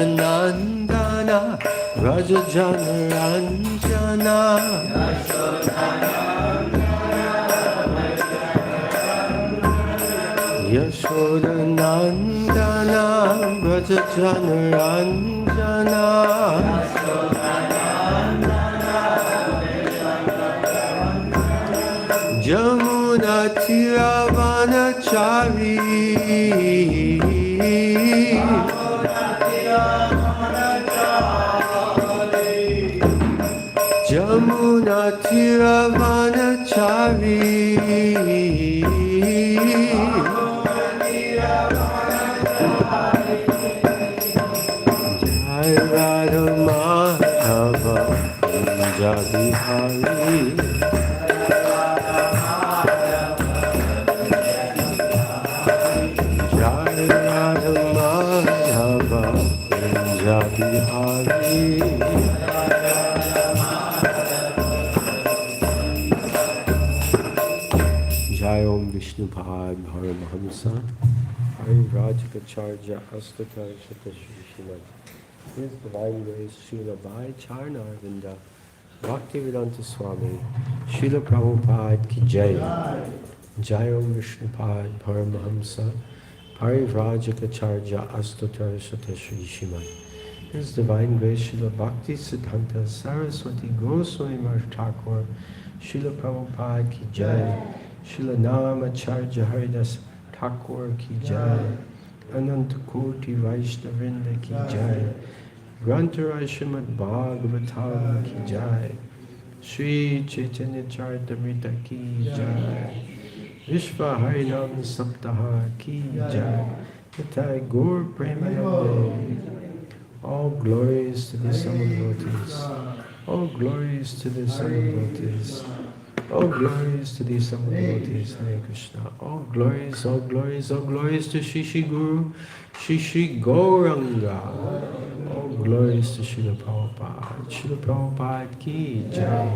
Yashodanandana Rajajanaranjana Yashodanandana Rajajanaranjana Jamuna Tiravanachari Jamuna Tiravanachari Jai Radha Madhava Kunja Bihari Jai Radha Madhava Kunja Bihari Jai Om Vishnupad Paramahamsa Rajikacharya Astatar Shatashri His Divine Grace Srila Bhai Charnarvinda Bhaktivedanta Swami Srila Prabhupada Ki Jai Jai Om Vishnupad Paramahamsa Parivrajikacharya Astatar Shatashri Shrimad His Divine Grace Srila Bhakti Siddhanta Saraswati Goswami Maharaj Thakur Srila Prabhupada Ki Jai Srila Namacharya Haridas Thakur Ki Jai Anantakoti Vaishnavinda Ki Jai Grantaraj Srimad Bhagavatam Ki Jai Sri Chaitanya Charitamrita Ki Jai Vishva Harinam Saptaha Ki Jai Nitai Gaur Premanande All glories to the Son of Devotees. All glories to the Son of Devotees. All glories to the Son of Devotees. Hare Krishna. All glories, all glories, all glories to Shri Shri Guru, Shri Shri Gauranga. All glories to Srila Prabhupada. Srila Prabhupada Ki Jai.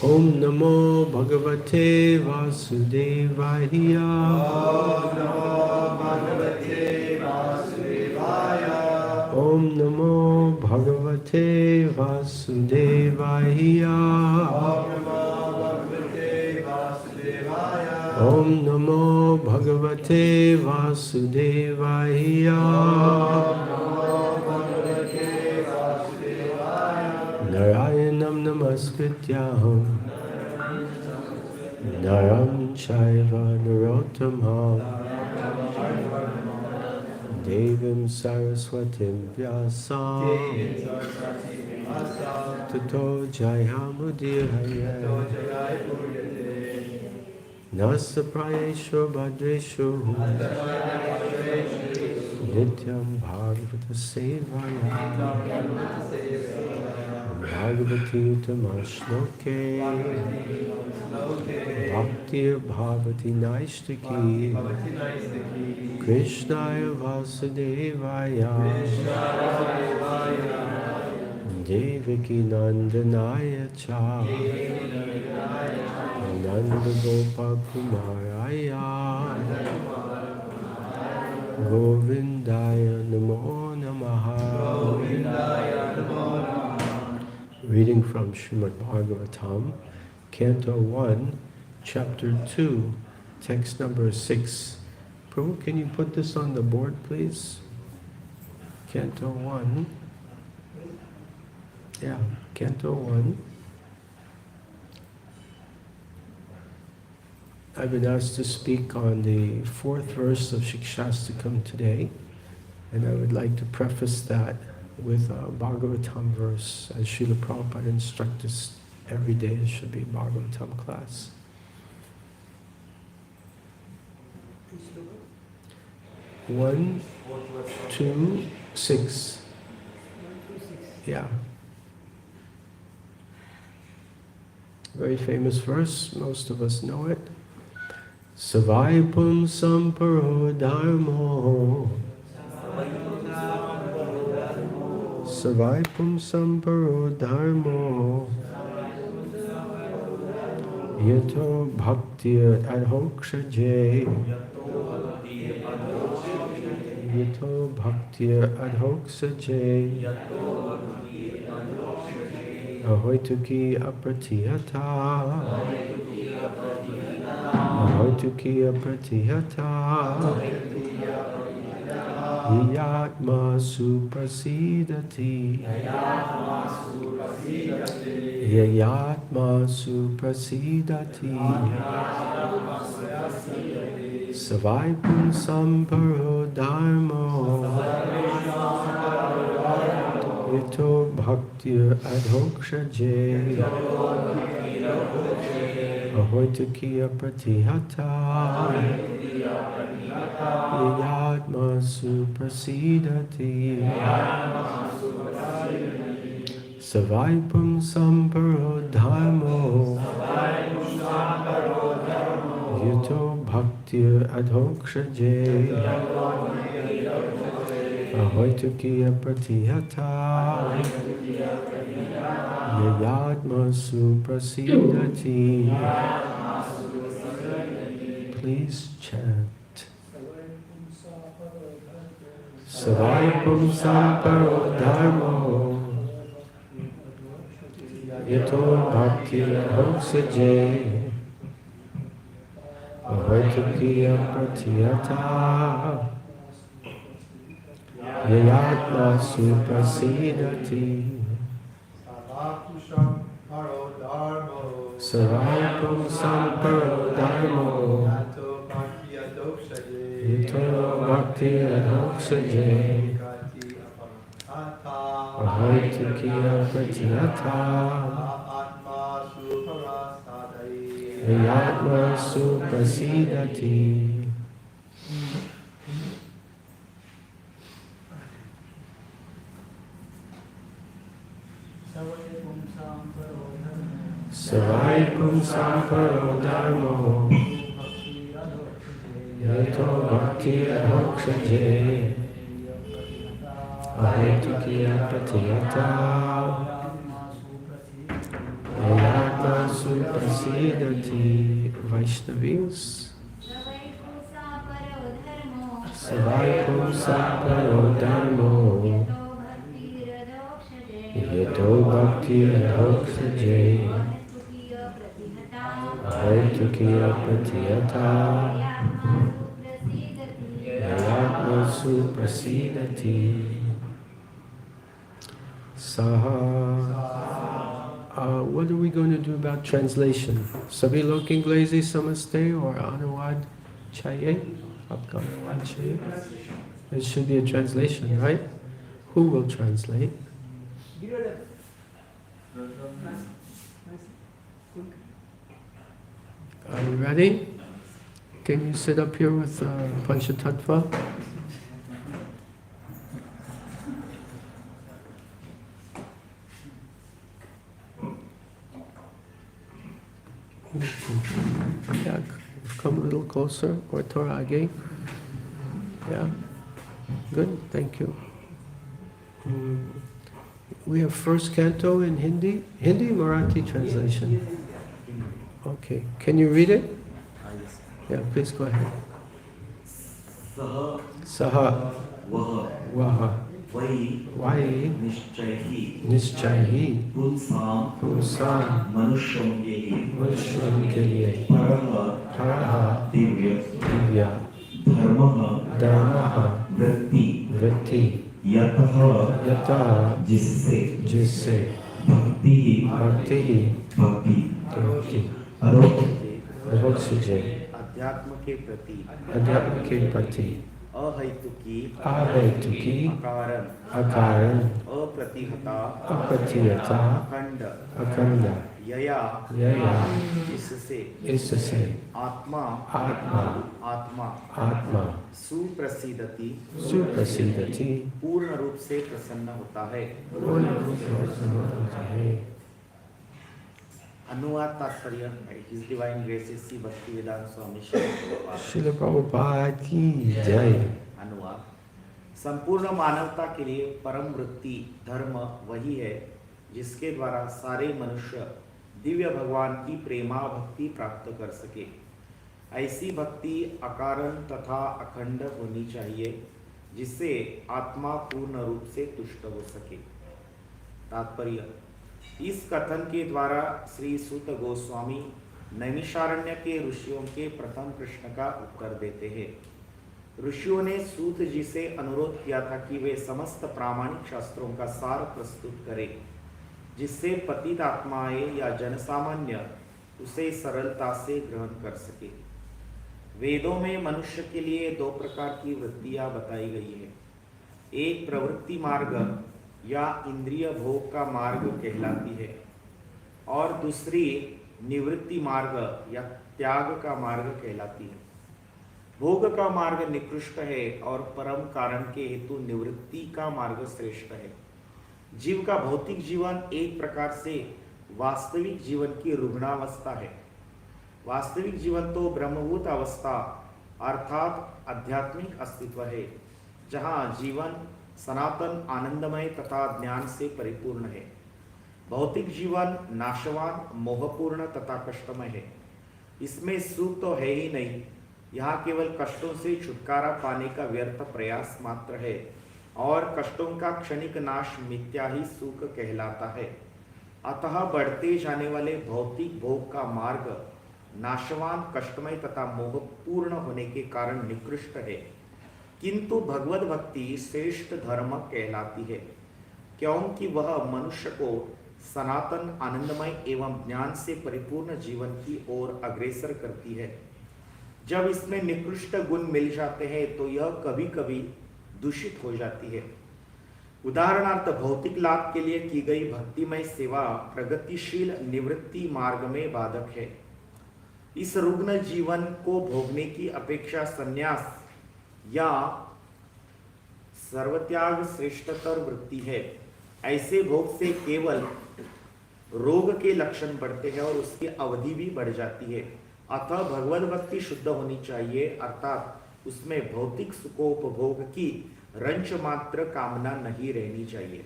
Om Namo Bhagavate Vasudevaya. Om Namo Bhagavate Vasudevaya. Om Namo Bhagavate Vasudevaya. Om Namo Bhagavate Vasudevaya. Narayanam Namaskrityaham Naram Chaiva Narottamam Devim Saraswatim Vyasam Tato Jayamudiraya Nasa Prayesho Bhadresho Nityam Bhagavata Sevaya Bhagavati Tamashloke Bhaktir Bhavati Naishtaki Krishnaya Vasudevaya Devaki Nandanaya Cha Nanda Gopakumaraya Govindaya Namo Namaha. Reading from Srimad Bhagavatam, Canto 1, Chapter 2, Text number 6. Prabhu, can you put this on the board, please? Canto 1. Yeah, Canto 1. I've been asked to speak on the 4th verse of Shikshastakam today, and I would like to preface that with a Bhagavatam verse, as Srila Prabhupada instructs us every day. It should be a Bhagavatam class. 1, 2, 6. Yeah. Very famous verse, most of us know it. Savaipum samparo dharmo. Savaipum samparo dharmo. Yato bhakti adhokshaje. Yato bhakti adhokshaje. Ahoituki apratihata. Ahoituki apratihata. Yatma suprasidati. Yatma suprasidati. Savaipum samparo dharmo. Ito bhakti adhokshaje. Ahoituki apratihata. Yatma suprasidati. Savaipum samparo dharmo. Yuto bhakti adhokshaje. Ahoituki apratihata. Yatma suprasidati. Please chant. Savaipum samparo dharmo. Yato bhakti adhokshaje. Ahoituki apratihata. Yatma suprasidati. Savaipum samparo dharmo. Yato bhakti adhokshaje. Ahoituki apratihata. Yatma suprasidati. Savaipum samparo dharmo. Yato bhakti adhokshaje. Ahoituki apratihata. Yatma suprasidati. Vaishnavis. Savaipum samparo dharmo. Yato bhakti adhokshaje. Ahoituki apratihata. Yatma suprasidati. Saha. What are we going to do about translation? Sabhi log inglesi samaste or anuvad chahiye? Aapka anuvad chahiye? It should be a translation, right? Who will translate? Are you ready? Can you sit up here with Panchatattva? Yeah, come a little closer, or Torage. Yeah, good, thank you. We have first canto in Hindi, Marathi translation. Okay, can you read it? Yeah, please go ahead. Saha Vaha Vai Nishchahi Punsam Manusham ke liye Paraha Divya Dharmaha Vritti यतः जिससे भक्ति अध्यात्म के प्रति अहैतुकी अकारण अप्रतिहता अखंड यया इससे आत्मा सुप्रसिद्धति पूर्ण रूप से प्रसन्न होता है। अनुवाद तात्पर्य है his divine graces Shri Bhaktivedanta Swami Srila Prabhupada की जय। अनुवाद संपूर्ण मानवता के लिए परम वृत्ति धर्म वही है जिसके द्वारा सारे मनुष्य दिव्य भगवान की प्रेमा भक्ति प्राप्त कर सके। ऐसी भक्ति अकारण तथा अखंड होनी चाहिए जिससे आत्मा पूर्ण रूप से तुष्ट हो सके। तात्पर्य इस कथन के द्वारा श्री सूत गोस्वामी नैमिषारण्य के ऋषियों के प्रथम प्रश्न का उत्तर देते हैं। ऋषियों ने सूत जी से अनुरोध किया था कि वे समस्त प्रामाणिक शास्त्रों का सार प्रस्तुत करें जिससे पतित आत्माएं या जनसामान्य उसे सरलता से ग्रहण कर सके। वेदों में मनुष्य के लिए दो प्रकार की वृत्तियां बताई गई है। एक प्रवृत्ति मार्ग या इंद्रिय भोग का मार्ग कहलाती है और दूसरी निवृत्ति मार्ग या त्याग का मार्ग कहलाती है। भोग का मार्ग निकृष्ट है और परम कारण के हेतु निवृत्ति का मार्ग श्रेष्ठ है। जीव का भौतिक जीवन एक प्रकार से वास्तविक जीवन की रुग्णावस्था है। वास्तविक जीवन तो ब्रह्मभूत अवस्था अर्थात आध्यात्मिक अस्तित्व है जहाँ जीवन सनातन आनंदमय तथा ज्ञान से परिपूर्ण है। भौतिक जीवन नाशवान मोहपूर्ण तथा कष्टमय है। इसमें सुख तो है ही नहीं, यहाँ केवल कष्टों से छुटकारा पाने का व्यर्थ प्रयास मात्र है और कष्टों का क्षणिक नाश मिथ्या ही सुख कहलाता है। अतः बढ़ते जाने वाले भौतिक भोग का मार्ग नाशवान कष्टमय तथा मोहपूर्ण होने के कारण निकृष्ट है, किंतु भगवत भक्ति श्रेष्ठ धर्म कहलाती है क्योंकि वह मनुष्य को सनातन आनंदमय एवं ज्ञान से परिपूर्ण जीवन की ओर अग्रसर करती है। जब इसमें निकृष्ट गुण मिल जाते हैं तो यह कभी कभी दूषित हो जाती है। उदाहरणार्थ भौतिक लाभ के लिए की गई भक्तिमय सेवा प्रगतिशील निवृत्ति मार्ग में बाधक है। इस रुग्ण जीवन को भोगने की अपेक्षा संन्यास या सर्वत्याग श्रेष्ठतर वृत्ति है। ऐसे भोग से केवल रोग के लक्षण बढ़ते हैं और उसकी अवधि भी बढ़ जाती है। अतः भगवत भक्ति शुद्ध होनी चाहिए, अर्थात उसमें भौतिक सुखोपभोग की रंच मात्र कामना नहीं रहनी चाहिए।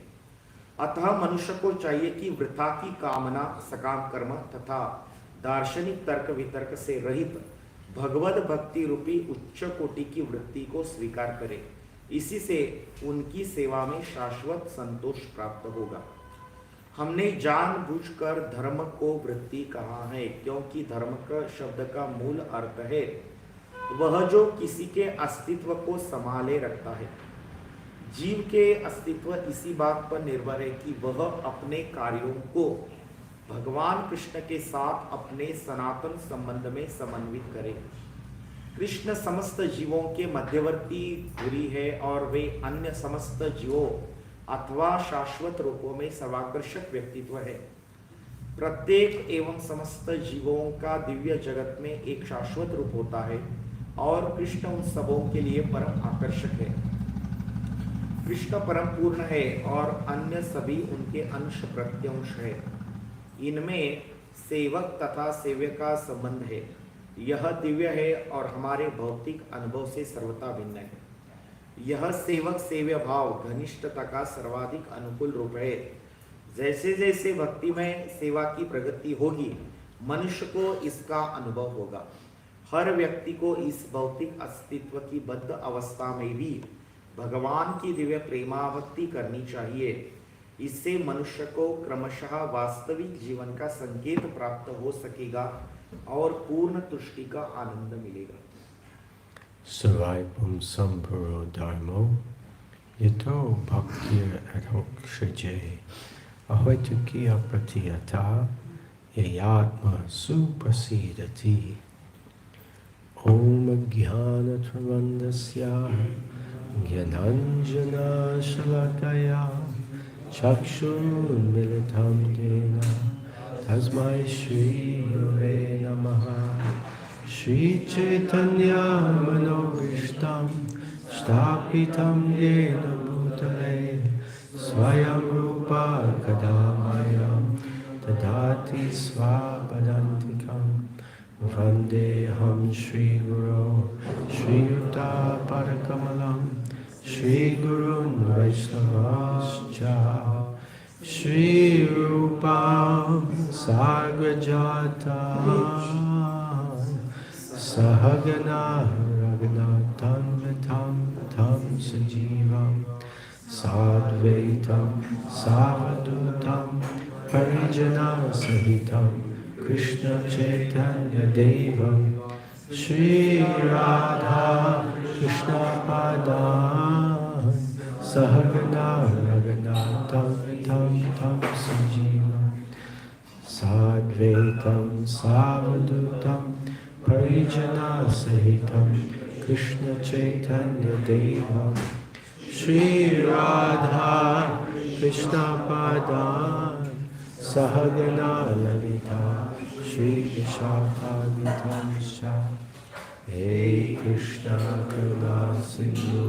अतः मनुष्य को चाहिए कि वृथा की कामना, सकाम कर्म तथा दार्शनिक तर्क वितर्क से रहित भगवत भक्ति रूपी उच्च कोटि की वृत्ति को स्वीकार करे। इसी से उनकी सेवा में शाश्वत संतोष प्राप्त होगा। हमने जानबूझकर धर्म को वृत्ति कहा है क्योंकि धर्म का शब्द का मूल अर्थ है वह जो किसी के अस्तित्व को संभाले रखता है। जीव के अस्तित्व इसी बात पर निर्भर है कि वह अपने कार्यों को भगवान कृष्ण के साथ अपने सनातन संबंध में समन्वित करे। कृष्ण समस्त जीवों के मध्यवर्ती धुरी है और वे अन्य समस्त जीवों अथवा शाश्वत रूपों में सर्वाकर्षक व्यक्तित्व है। प्रत्येक एवं समस्त जीवों का दिव्य जगत में एक शाश्वत रूप होता है और कृष्ण उन सबों के लिए परम आकर्षक है। कृष्ण परम पूर्ण है और अन्य सभी उनके अंश प्रत्यंश है। इनमें सेवक तथा सेव्य का संबंध है। यह दिव्य है और हमारे भौतिक अनुभव से सर्वथा भिन्न है। यह सेवक सेव्य भाव घनिष्ठता का सर्वाधिक अनुकूल रूप है। जैसे जैसे भक्ति में सेवा की प्रगति होगी मनुष्य को इसका अनुभव होगा। हर व्यक्ति को इस भौतिक अस्तित्व की बद्ध अवस्था में भी भगवान की दिव्य प्रेमाभक्ति करनी चाहिए। इससे मनुष्य को क्रमशः वास्तविक जीवन का संकेत प्राप्त हो सकेगा और पूर्ण तुष्टि का आनंद मिलेगा। Sarvapum Sampuro Dharmo Yato bhaktir adhokshaje ahoitukiya pratiyata yayatma suprasidati. Om Jnana Tramandasya Jnananjana Shalakaya Chakshurmilitam Dena Tasmai Shri Gurave Namaha. Shri Chaitanya Manobhishtam Shtapitam Yena Bhutale Swayam Rupa Kadamayam Tadati Svapadantikam Vandeham Shri Guru Shri Yuta Padakamalam Shri Gurun Vaishnavascha Shri Rupam Sagrajata Sahagana Raghunatam Vitam Tam Sajivam Sadvaitam Savadutam Parijana Sahitam Krishna Chaitanya Devam Shri Radha Krishna Padan Sahagana Raghunatam Tam Tam Sajivam Sadvaitam Savadutam Parijana Sahitam Krishna Chaitanya Devam Shri Radha Krishna Padan Sahagana Lalita Shri Vishakha Hey Krishna Karuna Sindhu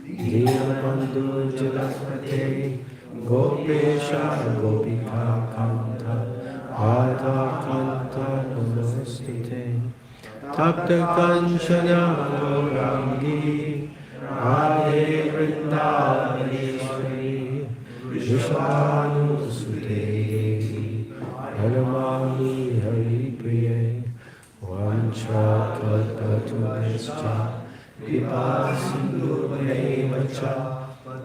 Dīnabandhu Jalapate Gopesha Gopika Kanta Radha Kanta Namostute Tapta Kanchana Gaurangi Radhe Vrindavaneshwari Vishnu Sute Anamami Hari Priye Vancha Kalpatubhascha Kripa Sindhu Vacha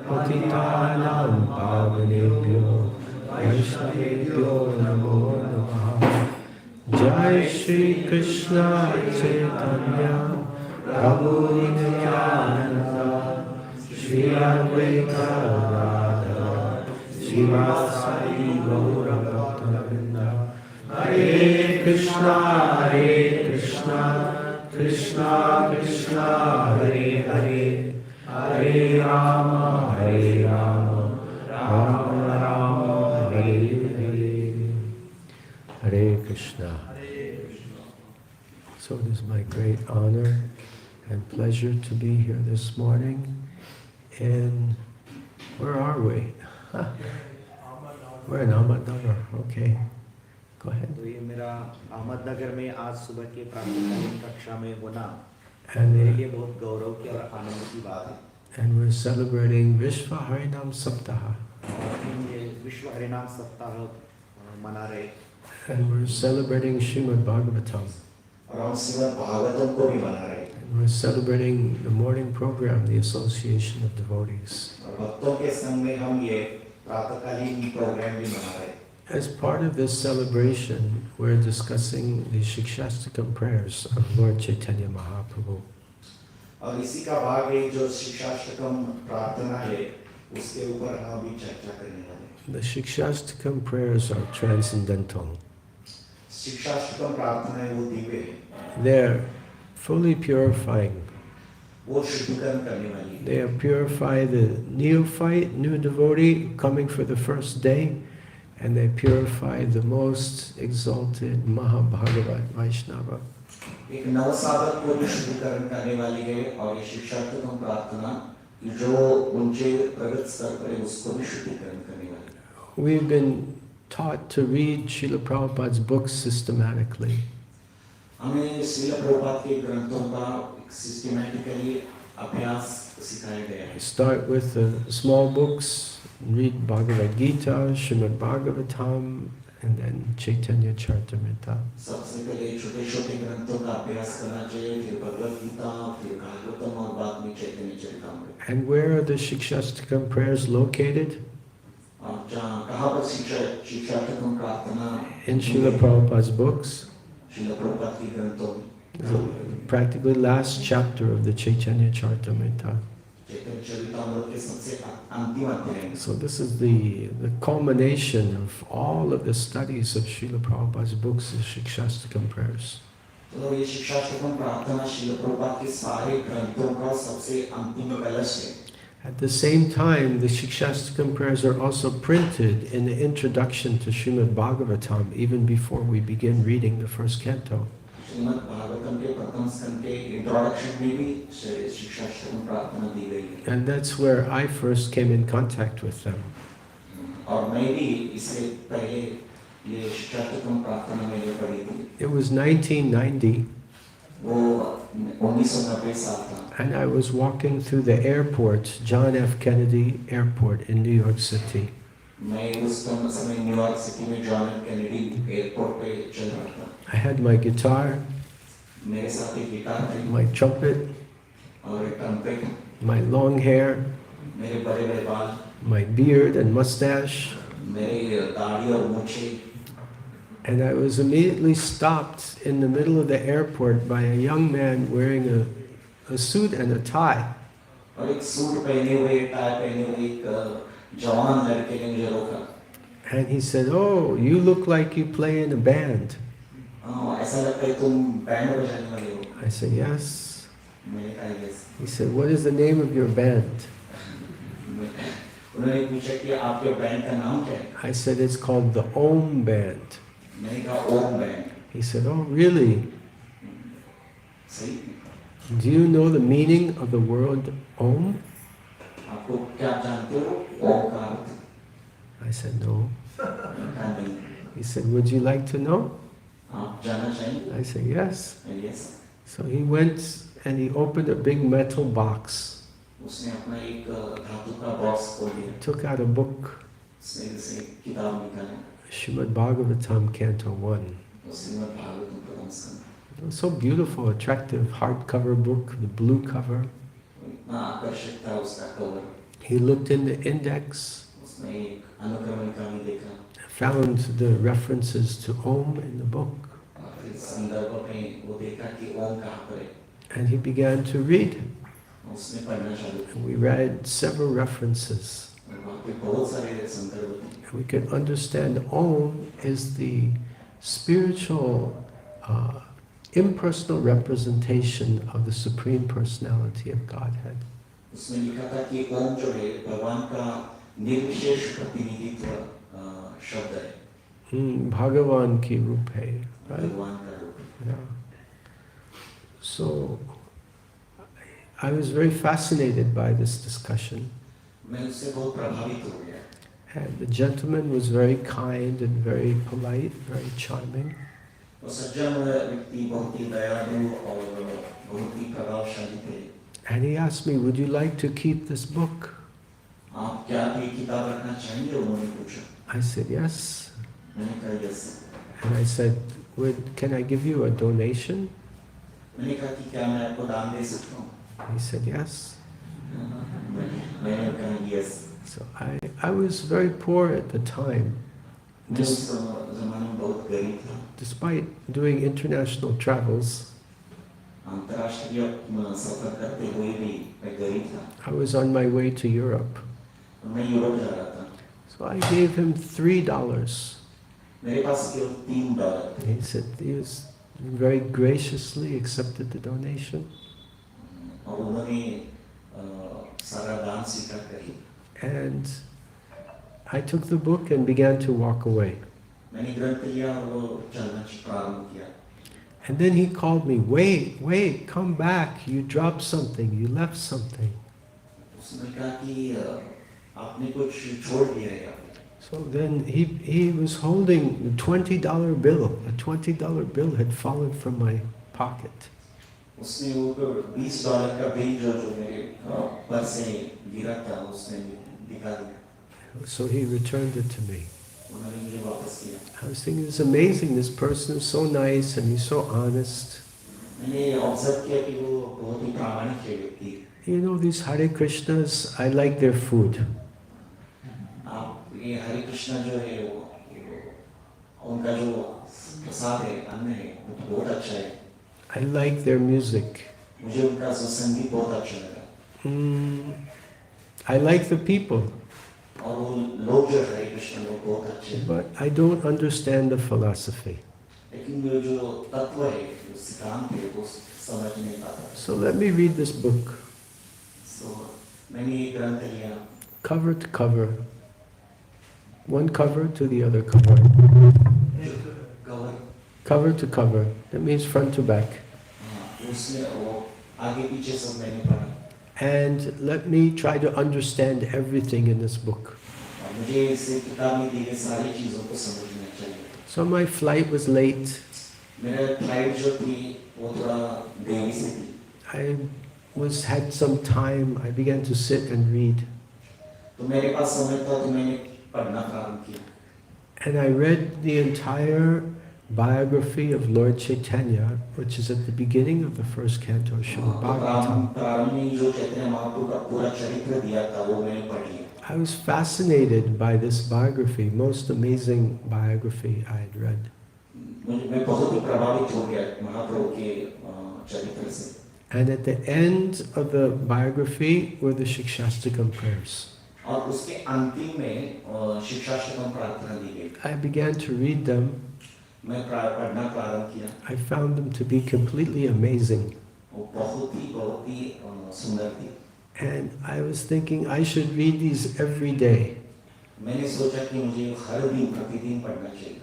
Patitanam Pavanebhyo Vaishnavebhyo Namo Namaha. Jai Shri Krishna Chaitanya Prabhu Nityananda Shri Advaita Radha Srivasadi Gaura Bhakta Hare Krishna Krishna Krishna Hare Hare Hare Rama Rama Rama Hare Hare. Hare Krishna. So it is my great honor and pleasure to be here this morning. And where are we? We're in Ahmednagar. Okay. Go ahead. तो ये मेरा अहमदनगर में आज सुबह के प्रातःकालीन कक्षा में होना And मेरे लिए बहुत गौरव की और आनंद की बात है. And we're celebrating Vishwa Harinam Saptaha. और हम ये विश्व हरिनाम सप्ताह मना रहे. And we're celebrating Srimad Bhagavatam. और हम श्रीमद् भागवतम को भी मना रहे. And we're celebrating the morning program, the Association of Devotees. और भक्तों के संग में हम ये प्रातःकालीन प्रोग्राम भी मना रहे. As part of this celebration, we're discussing the Shikshastakam prayers of Lord Chaitanya Mahaprabhu. और इसी का भाग है जो शिक्षाष्टकम प्रार्थना है उसके ऊपर हम भी चर्चा करने वाले. The Shikshastakam prayers are transcendental. शिक्षाष्टकम प्रार्थना है वो दिव्य है. They're fully purifying. वो शुद्धिकरण करने वाली है. They purify the neophyte, new devotee coming for the first day, and they purify the most exalted Mahabhagavat Vaishnava. एक नवसाधक को भी शुद्धिकरण करने वाली है और ये शिक्षाष्टकम प्रार्थना जो ऊंचे प्रगत स्तर पर है उसको भी शुद्धिकरण करने वाली है. We've been taught to read Srila Prabhupada's books systematically. हमें श्रील प्रभुपाद के ग्रंथों का सिस्टमैटिकली अभ्यास सिखाया गया है. Start with the small books, read Bhagavad Gita, Srimad Bhagavatam, and then Chaitanya Charitamrita. सबसे पहले छोटे-छोटे ग्रंथों का अभ्यास करना चाहिए, फिर भगवद गीता, फिर भागवतम और बाद में चैतन्य Charitamrita. And where are the Shikshastakam prayers located? और कहाँ पर शिक्षाष्टकम प्रार्थना In Srila Prabhupada's books. Srila Prabhupada के ग्रंथों में. Practically last chapter of the Chaitanya Charitamrita. So this is the culmination of all of the studies of Srila Prabhupada's books, the Shikshastakam prayers. तो ये शिक्षाष्टकम प्रार्थना श्रील प्रभुपाद के सारे ग्रंथों का सबसे अंतिम कलश है. At the same time, the Shikshastakam prayers are also printed in the introduction to Srimad Bhagavatam, even before we begin reading the first canto. Shrimad Bhagavatam के प्रथम स्कंद के इंट्रोडक्शन में भी शिक्षाष्टकम प्रार्थना दी गई है. And that's where I first came in contact with them. और मैं भी इससे पहले ये शिक्षाष्टकम प्रार्थना मैंने पढ़ी थी. It was 1990, वो 1990 साल था. and I was walking through the airport, John F. Kennedy Airport in New York City. मैं उस समय न्यूयॉर्क सिटी में जॉन एफ कैनेडी एयरपोर्ट पे चल रहा था. I had my guitar, मेरे साथ एक गिटार थी my trumpet, और एक ट्रम्पेट, my long hair, मेरे बड़े बड़े बाल, my beard and mustache, मेरी दाढ़ी और मूछें. and I was immediately stopped in the middle of the airport by a young man wearing a suit and a tie. और एक सूट पहने हुए, टाई पहने हुए एक जवान लड़के ने मुझे रोका. And he said, "Oh, you look like you play in a band." ऐसा लगता है तुम बैंड बजाने वाले हो. I said, "Yes." मैंने कहा yes. He said, "What is the name of your band?" उन्होंने पूछा कि आपके बैंड का नाम क्या है. I said, "It's called the Om Band." मैंने कहा ओम band. He said, "Oh, really? सही. Do you know the meaning of the word Om?" आपको क्या जानते हो ओम का अर्थ? I said, "No." कहा नहीं. He said, "Would you like to know?" आप जानना चाहेंगे? I said, "Yes." Yes. So he went and he opened a big metal box, उसने अपना एक धातु का बॉक्स खोल दिया. took out a book, उसने से किताब निकाली. Srimad Bhagavatam, Canto 1. Shrimad Bhagavatam प्रथम स्कंद. It was so beautiful, attractive hardcover book, the blue cover. इतना आकर्षक था उसका cover. He looked in the index, उसने एक अनुक्रमणिका में देखा. found the references to Om in the book, और फिर संदर्भ में वो देखा कि ओम कहाँ पर है. and he began to read. उसने पढ़ना चालू किया. And we read several references. और वहाँ पे बहुत सारे संदर्भ थे. And we could understand Om is the spiritual, impersonal representation of the Supreme Personality of Godhead. उसमें लिखा था कि ओम जो है भगवान का निर्विशेष प्रतिनिधित्व शब्द है. Bhagavan ki roop hai, right? भगवान का रूप. Yeah. So I was very fascinated by this discussion, मैं उससे बहुत प्रभावित हो गया. and the gentleman was very kind and very polite, very charming. वो सज्जन व्यक्ति बहुत ही दयालु और बहुत ही प्रभावशाली थे. And he asked me, "Would you like to keep this book?" आप क्या ये किताब रखना चाहेंगे? उन्होंने पूछा. I said, "Yes." मैंने कहा yes. And I said, "Can I give you a donation?" मैंने कहा कि क्या मैं आपको दान दे सकता हूँ? He said, "Yes." मैंने कहा yes. So I was very poor at the time. मैं उस ज़माने में बहुत गरीब था. Despite doing international travels, अंतर्राष्ट्रीय सफर करते हुए भी मैं गरीब था. I was on my way to Europe. मैं यूरोप जा रहा था. So I gave him $3. मेरे पास केवल $3 थे. He said he was very graciously accepted the donation. और उन्होंने सारा दान स्वीकार करी. And I took the book and began to walk away. मैंने ग्रंथ लिया और वो चलना प्रारंभ किया. And then he called me, wait, come back. You dropped something, you left something. उसने कहा कि आपने कुछ छोड़ दिया है. So then he was holding a $20 bill. A $20 bill had fallen from my pocket. उसने वो $20 का बिल जो मेरे पर्स से गिरा था उसने दिखा दिया. So he returned it to me. उन्होंने मुझे वापस किया. I was thinking, it's amazing. This person is so nice and he's so honest. मैंने ऑब्जर्व किया कि वो बहुत ही प्रामाणिक व्यक्ति. You know, these Hare Krishnas, I like their food. आप ये हरे कृष्णा जो है वो उनका जो प्रसाद है अन्न है वो बहुत अच्छा है. I like their music. मुझे उनका संगीत बहुत अच्छा लगा. I like the people, और वो लोग जो हरे कृष्ण लोग बहुत अच्छे हैं, but I don't understand the philosophy. लेकिन वो जो तत्व है, जो सिद्धांत है, वो समझ नहीं पाता। So let me read this book, So मैंने ये ग्रंथ लिया, cover to cover, one cover to the other cover, cover, cover to cover. That means front to back. उसमें वो आगे पीछे सब मैंने पढ़ा। And let me try to understand everything in this book. और मुझे इस किताब में दी गई सारी चीजों को समझना चाहिए। So my flight was late. मेरा फ्लाइट जो थी वो थोड़ा देरी से थी। I had some time. I began to sit and read. तो मेरे पास समय था तो मैंने पढ़ना प्रारंभ किया। And I read the entire biography of Lord Chaitanya, which is at the beginning of the first canto of Srimad Bhagavatam. प्रारंभ में जो चैतन्य महाप्रभु का पूरा चरित्र दिया था वो मैंने पढ़ लिया। I was fascinated by this biography, most amazing biography I had read. मैं बहुत ही प्रभावित हो गया महाप्रभु के चरित्र से। And at the end of the biography were the Shikshastakam prayers. और उसके अंतिम में शिक्षाष्टकम प्रार्थना दी गई। I began to read them. मैं पढ़ना प्रारंभ किया। I found them to be completely amazing. वो बहुत ही सुंदर थी। And I was thinking I should read these every day. मैंने सोचा कि मुझे हर दिन प्रतिदिन पढ़ना चाहिए।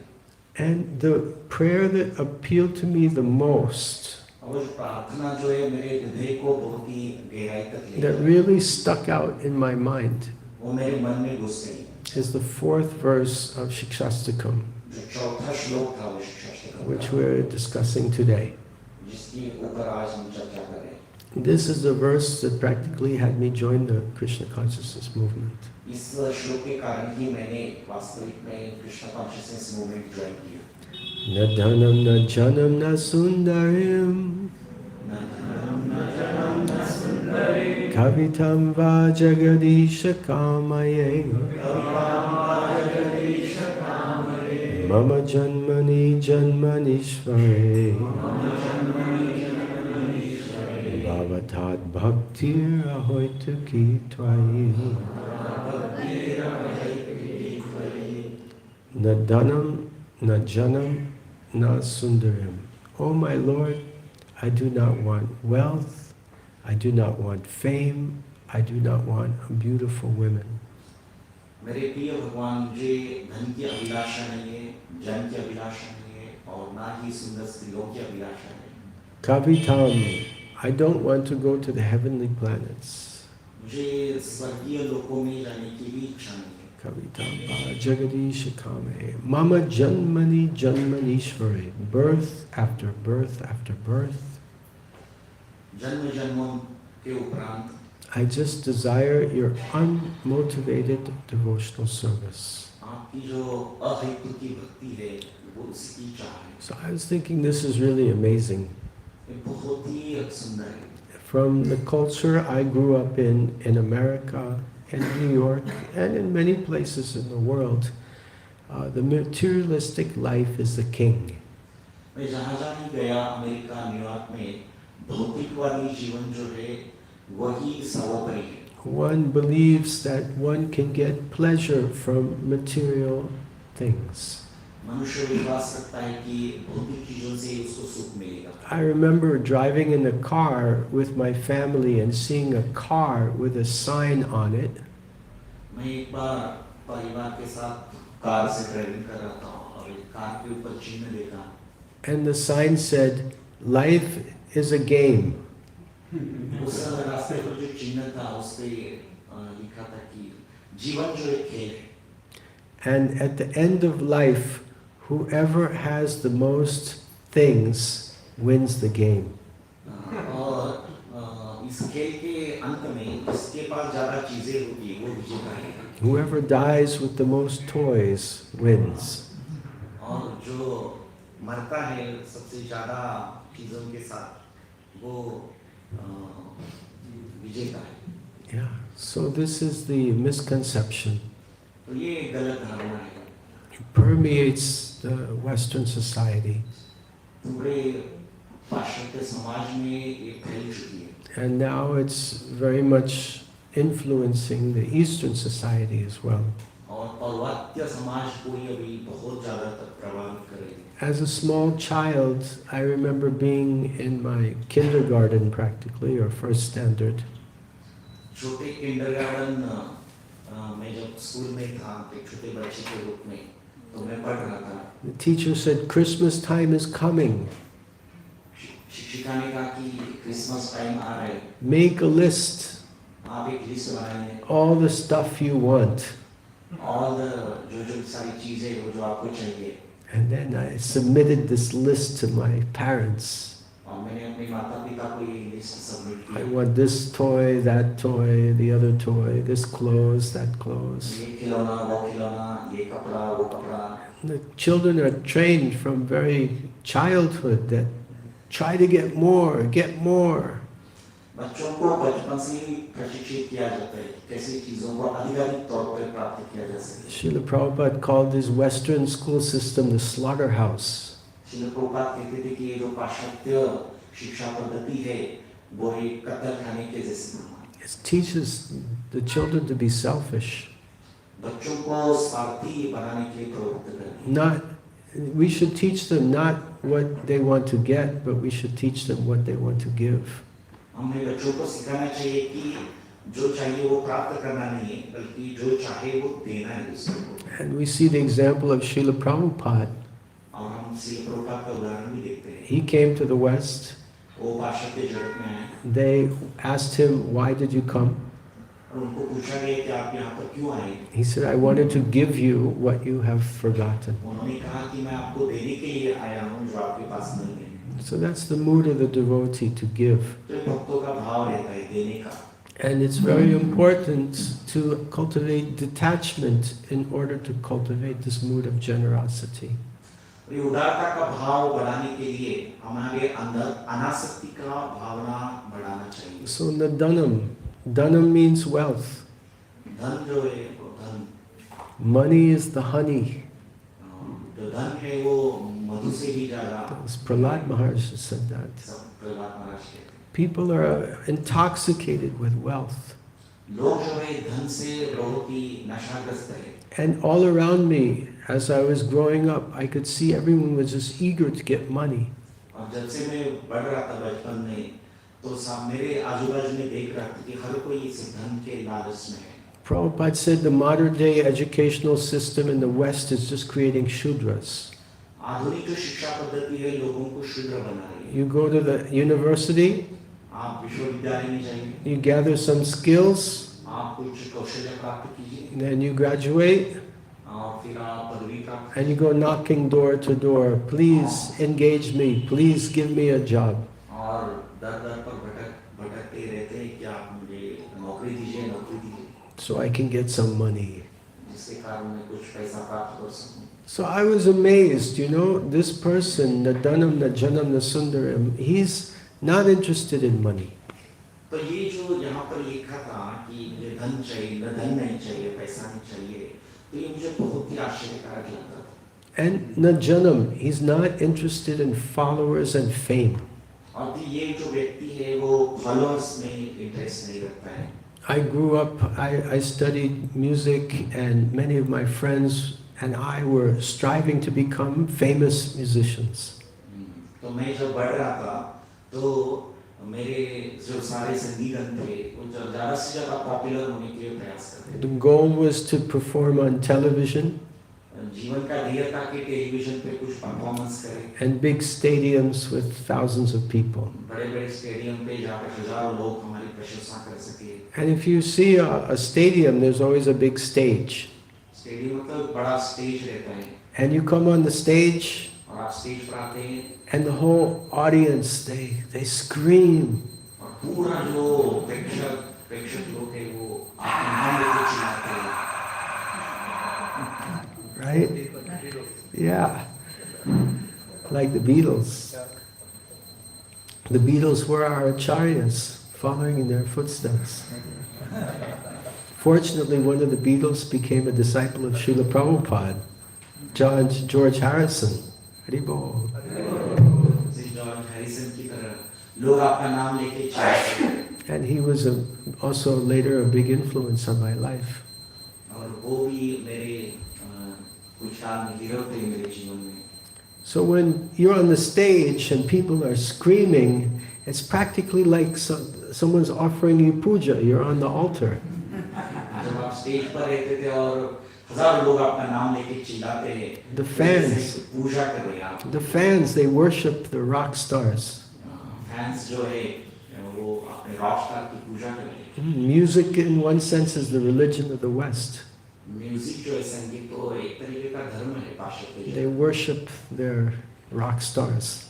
And the prayer that appealed to me the most, और प्रार्थना जो है मेरे हृदय को बहुत ही गहराई तक ले that really stuck out in my mind, वो मेरे मन में घुस गई। is the 4th verse of Shikshastakam, जो चौथा श्लोक था वो शिक्षाष्टकम which we're discussing today. जिसकी ऊपर आज हम चर्चा कर रहे हैं। This is the verse that practically had me join the Krishna consciousness movement. इस श्लोक के कारण ही मैंने वास्तविक में कृष्ण कॉन्शियसनेस मूवमेंट ज्वाइन किया। Na dhanam na janam na sundarim kavitam va jagadisha kamaye mama janmani janmanishvare bhavatat bhaktir ahoitu ki tvayi na dhanam na janam na sundarim. Oh my Lord, I do not want wealth, I do not want fame, I do not want beautiful women. मेरे प्रिय भगवान, मुझे धन की अभिलाषा नहीं है, जन की अभिलाषा नहीं है, और ना ही सुंदर स्त्रियों की अभिलाषा है। Kavitam, I don't want to go to the heavenly planets. मुझे स्वर्गीय लोकों में जाने की भी इच्छा नहीं है। Kavitam va jagadisha kame mama janmani janmanishvare, birth after birth after birth. जन्म जन्मों के उपरांत I just desire your unmotivated devotional service. आपकी जो अहेतु की भक्ति है वो उसकी चाह है। So I was thinking this is really amazing. ये बहुत ही सुंदर है। From the culture I grew up in America, in New York, and in many places in the world, the materialistic life is the king. मैं जहाँ जहाँ गया America, New York में भौतिकवादी जीवन जो है वही सर्वोपरि है। One believes that one can get pleasure from material things. मनुष्य विश्वास करता है कि भौतिक चीजों से उसको सुख मिलेगा। I remember driving in a car with my family and seeing a car with a sign on it. मैं एक बार परिवार के साथ कार से ड्राइविंग कर रहा था और एक कार के ऊपर चिन्ह देखा। And the sign said, "Life is a game." उस रास्ते पर जो चिन्ह था उस पे लिखा था कि जीवन जो एक खेल है। And at the end of life, whoever has the most things wins the game. और इस खेल के अंत में जिसके पास ज्यादा चीजें होगी वो विजेता है। Whoever dies with the most toys wins. और जो मरता है सबसे ज्यादा चीजों के साथ वो विजेता है। Yeah. So this is the misconception. तो ये गलत धारणा है। It permeates the Western society. पूरे पाश्चात्य समाज में ये फैल चुकी है। And now it's very much influencing the Eastern society as well. और पौर्वात्य समाज को ये अभी बहुत ज़्यादा प्रभावित करेगी। As a small child, I remember being in my kindergarten practically, or first standard. छोटे किंडरगार्टन मैं जब स्कूल में था, एक छोटे बच्चे के रूप में, तो मैं पढ़ रहा था। The teacher said, Christmas time is coming. शिक्षिका ने कहा कि क्रिसमस टाइम आ रहा है। Make a list. आप एक लिस्ट बनाइए। All the stuff you want. All the जो सारी चीजें वो जो आपको चाहिए। And then I submitted this list to my parents. और मैंने अपने माता-पिता को ये लिस्ट सबमिट किया। I want this toy, that toy, the other toy, this clothes, that clothes. ये खिलौना, वो खिलौना, ये कपड़ा, वो कपड़ा। The children are trained from very childhood that try to get more, get more. बच्चों को बचपन से ही प्रशिक्षित किया जाता है कैसे चीजों को आधिकारिक तौर पर प्राप्त किया जा सके। Srila Prabhupada called his Western school system the slaughterhouse. Srila Prabhupada कहते थे कि ये जो पाश्चात्य शिक्षा पद्धति है वो एक कत्ल खाने के जैसी है। It teaches the children to be selfish. बच्चों को स्वार्थी बनाने के लिए प्रवृत्त करते हैं। We should teach them not what they want to get, but we should teach them what they want to give. हमें बच्चों को सिखाना चाहिए कि जो चाहिए वो प्राप्त करना नहीं है, बल्कि जो चाहे वो देना है दूसरे को। And we see the example of Srila Prabhupada. और हम श्रील प्रभुपाद का उदाहरण भी देखते हैं। He came to the West. वो पाश्चात्य जगत में आए। They asked him, "Why did you come?" और उनको पूछा गया कि आप यहाँ पर क्यों आए? He said, "I wanted to give you what you have forgotten." उन्होंने कहा कि मैं आपको देने के लिए आया हूँ जो आपके पास नहीं है। So that's the mood of the devotee, to give. तो भक्तों का भाव रहता है देने का। And it's very important to cultivate detachment in order to cultivate this mood of generosity. ये उदारता का भाव बढ़ाने के लिए हमारे अंदर अनासक्ति का भावना बढ़ाना चाहिए। So Dhanam means wealth. धन जो है वो धन। Money is the honey. जो धन है वो मधु से भी ज्यादा। Prahlad Maharaj said that. सब प्रहलाद महाराज कहते हैं। People are intoxicated with wealth. लोग जो है धन से बहुत ही नशाग्रस्त है। And all around me, as I was growing up, I could see everyone was just eager to get money. और जब से मैं बढ़ रहा था बचपन में, तो सब मेरे आजू-बाजू में देख रहा था कि हर कोई इस धन के लालच में है। Prabhupada said the modern day educational system in the West is just creating shudras. आधुनिक जो शिक्षा पद्धति है लोगों को शूद्र बना रही है। You go to the university, आप विश्वविद्यालय में जाइए, you gather some skills, आप कुछ कौशल्य प्राप्त कीजिए, then you graduate, और फिर आप पदवी प्राप्त and you go knocking door to door. Please engage me. Please give me a job. और दर-दर पर भटकते रहते हैं कि आप मुझे नौकरी दीजिए, So I can get some money. जिसके कारण मैं कुछ पैसा प्राप्त कर सकूं। So I was amazed, this person, the Dhanam, the Janam, the Sundaram, he's not interested in money. तो ये जो यहाँ पर लिखा था कि मुझे धन चाहिए, धन नहीं चाहिए, पैसा नहीं चाहिए, तो ये मुझे बहुत ही आश्चर्यकारक लगता था। And Najanam, he's not interested in followers and fame. और ये जो व्यक्ति है वो फॉलोअर्स में इंटरेस्ट नहीं रखता है। I grew up, I studied music, and many of my friends and I were striving to become famous musicians. तो मैं जब बढ़ रहा था तो मेरे जो सारे संगीतज्ञ थे वो ज़्यादा से ज़्यादा पॉपुलर होने के लिए प्रयास करते थे। The goal was to perform on television जीवन का ध्येय था कि टेलीविजन पे कुछ परफॉर्मेंस करें and big stadiums with thousands of people. बड़े-बड़े स्टेडियम पे जहाँ पे हजारों लोग हमारी प्रशंसा कर सके। And if you see a stadium, there's always a big stage. Stadium मतलब बड़ा स्टेज रहता है। And you come on the stage, और आप स्टेज पर आते हैं and the whole audience, they scream. और पूरा जो प्रेक्षक लोग हैं वो आपके नाम लेके चिल्लाते हैं। Right? Yeah. Like the Beatles. The Beatles were our acharyas, following in their footsteps. Fortunately, one of the Beatles became a disciple of Srila Prabhupada, George Harrison. Hari Bol. George Harrison की तरह लोग आपका नाम लेके चिल्लाते हैं। And he was also later a big influence on my life. और वो भी मेरे कुछ काल में हीरो थे मेरे जीवन में. So when you're on the stage and people are screaming, it's practically like someone's offering you puja. You're on the altar. जब आप स्टेज पर रहते थे और हजारों लोग आपका नाम लेके चिल्लाते हैं, The fans, पूजा कर रहे हैं आप. the fans, they worship the rock stars. Fans जो है वो अपने रॉक स्टार की पूजा कर रहे हैं. Music, in one sense, is the religion of the West. Music जो है संगीत तो एक तरीके का धर्म है पाश्चात्य. They worship their rock stars.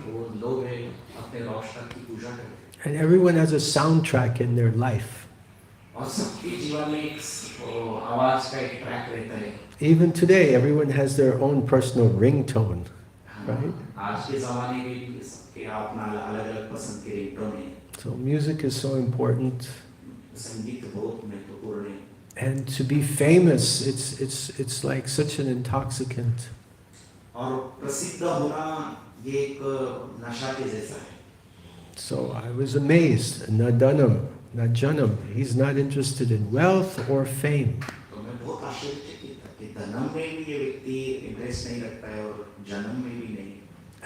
वो लोग हैं अपने रॉक स्टार की पूजा कर रहे हैं. And everyone has a soundtrack in their life. और सबके जीवन में एक आवाज का एक ट्रैक रहता है. Even today, everyone has their own personal ringtone, right? आज के ज़माने में भी सबके अपना अलग-अलग पसंद के रिंगटोन हैं. So music is so important. संगीत बहुत महत्वपूर्ण है. And to be famous, it's like such an intoxicant. और प्रसिद्ध होना ये एक नशा के जैसा है. So I was amazed. Nadanam, Najanam. He's not interested in wealth or fame. तो मैं बहुत आश्चर्यचकित था कि धनम में भी ये व्यक्ति इंटरेस्ट नहीं रखता है और जन्म में भी नहीं.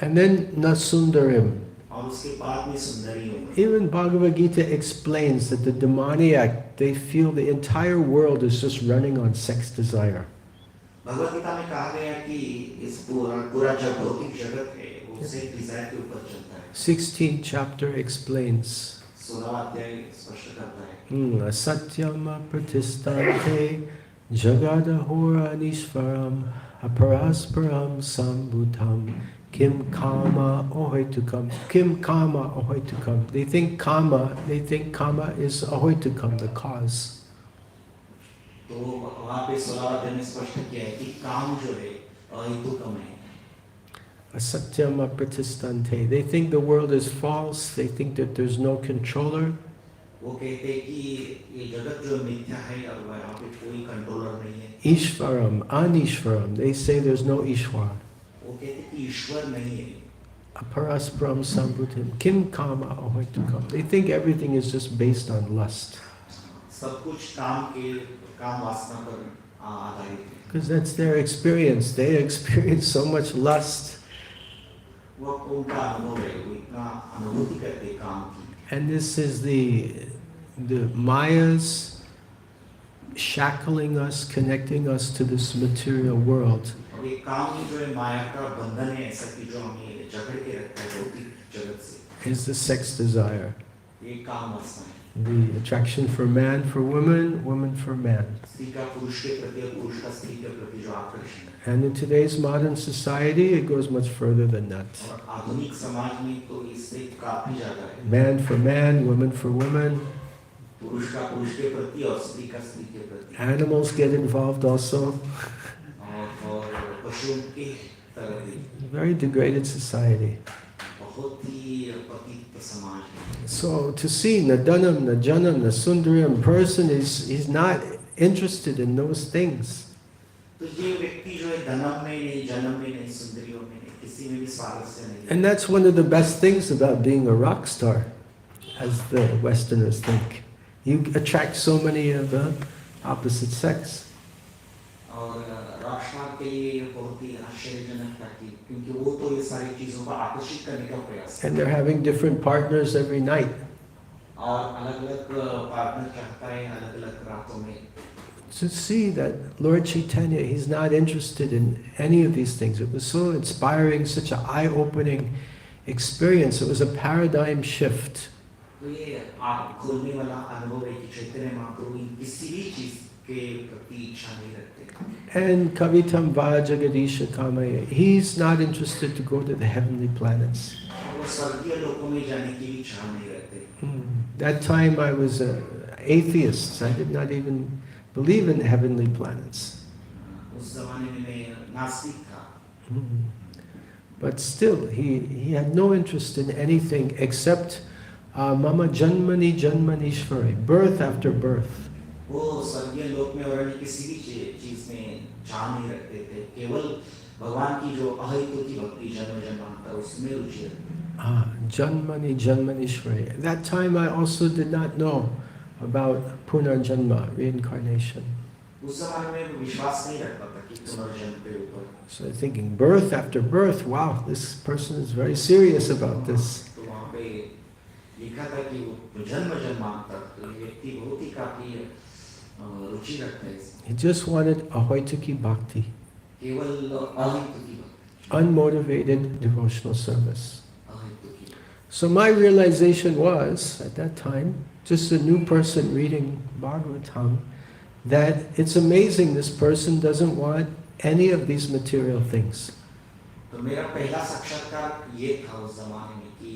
And then Nasundarim. और उसके बाद में सुंदरी हो. Even Bhagavad Gita explains that the demoniac, they feel the entire world is just running on sex desire. Bhagavad Gita में कहा गया कि इस पूरा जो भौतिक जगत है वो सेक्स डिजायर के ऊपर चलता है. 16th chapter explains. 16वां अध्याय स्पष्ट करता है. Asatyam pratistante jagadahora nishvaram aparasparam sambhutam kim kama ahoitukam. Kim kama ahoitukam. They think kama is ahoitukam, the cause. तो वहाँ पे 16वां अध्याय में स्पष्ट किया है कि काम जो है अहेतुकम है. Asatyam pratistante. They think the world is false. They think that there's no controller. वो कहते हैं कि ये जगत जो मिथ्या है और वहाँ पे कोई कंट्रोलर नहीं है. Ishvaram, anishvaram. They say there's no Ishwar. वो कहते हैं कि ईश्वर नहीं है. Aparasparam sambhutam kim kama ahoitukam. They think everything is just based on lust. सब कुछ काम वासना पर आधारित है. Because that's their experience. They experience so much lust. वो उनका अनुभव है. वो इतना अनुभूति करते हैं काम की. And this is the Maya's shackling us, connecting us to this material world. और ये काम ही जो है माया का बंधन है ऐसा कि जो हमें जकड़ के रखता है भौतिक जगत से. Is the sex desire. ये काम वासना है. The attraction for man, for woman, woman for man. स्त्री का पुरुष के प्रति और पुरुष का स्त्री के प्रति जो आकर्षण है. And in today's modern society, it goes much further than that. और आधुनिक समाज में तो इससे काफी ज्यादा है. Man for man, woman for woman. पुरुष का पुरुष के प्रति और स्त्री का स्त्री के प्रति. Animals get involved also. और पशुओं के तरह भी. Very degraded society. बहुत ही पतित समाज है. So to see Nadanam, Najanam, Nasundaram person he's not interested in those things. तो ये व्यक्ति जो है धनम में नहीं, जन्म में नहीं, सुंदरियों में नहीं, किसी में भी स्वारस्य नहीं. And that's one of the best things about being a rock star, as the Westerners think. You attract so many of the opposite sex. और राष्ट्रवाद के लिए बहुत ही आश्चर्यजनक था क्योंकि वो तो ये सारी चीजों को आकर्षित करने का प्रयास. And they're having different partners every night. और अलग-अलग पार्टनर चाहता है अलग-अलग रातों में. To see that Lord Chaitanya, he's not interested in any of these things. It was so inspiring, such an eye-opening experience. It was a paradigm shift. तो ये आँख खोलने वाला अनुभव है कि चैतन्य महाप्रभु किसी भी चीज के प्रति इच्छा नहीं रखते. And Kavitam Vajagadisha Kamaya, he's not interested to go to the heavenly planets. वो स्वर्गीय लोकों में जाने की भी इच्छा नहीं रखते. That time I was an atheist. I did not even believe in heavenly planets. उस ज़माने में मैं नास्तिक था. But still, he had no interest in anything except Mama Janmani Janmanishvari, birth after birth. वो स्वर्गीय लोक में और किसी भी चीज में चाह नहीं रखते थे. केवल भगवान की जो अहेतुकी भक्ति जन्म जन्मांतर उसमें रुचि रखते. Janmani Janmanishwari. At that time I also did not know about Punarjanma, reincarnation. उस जमाने में विश्वास नहीं रखता था कि पुनर्जन्म के ऊपर. So thinking birth after birth, wow, this person is very serious about this. तो वहाँ पे लिखा था कि वो जन्म जन्मांतर तो ये व्यक्ति बहुत ही काफी रुचि रखता है. He just wanted ahoituki bhakti, केवल अहितुकी भक्ति. unmotivated devotional service. अहितुकी. So my realization was, at that time, just a new person reading Bhagavatam, that it's amazing this person doesn't want any of these material things. तो मेरा पहला साक्षात्कार ये था उस जमाने में कि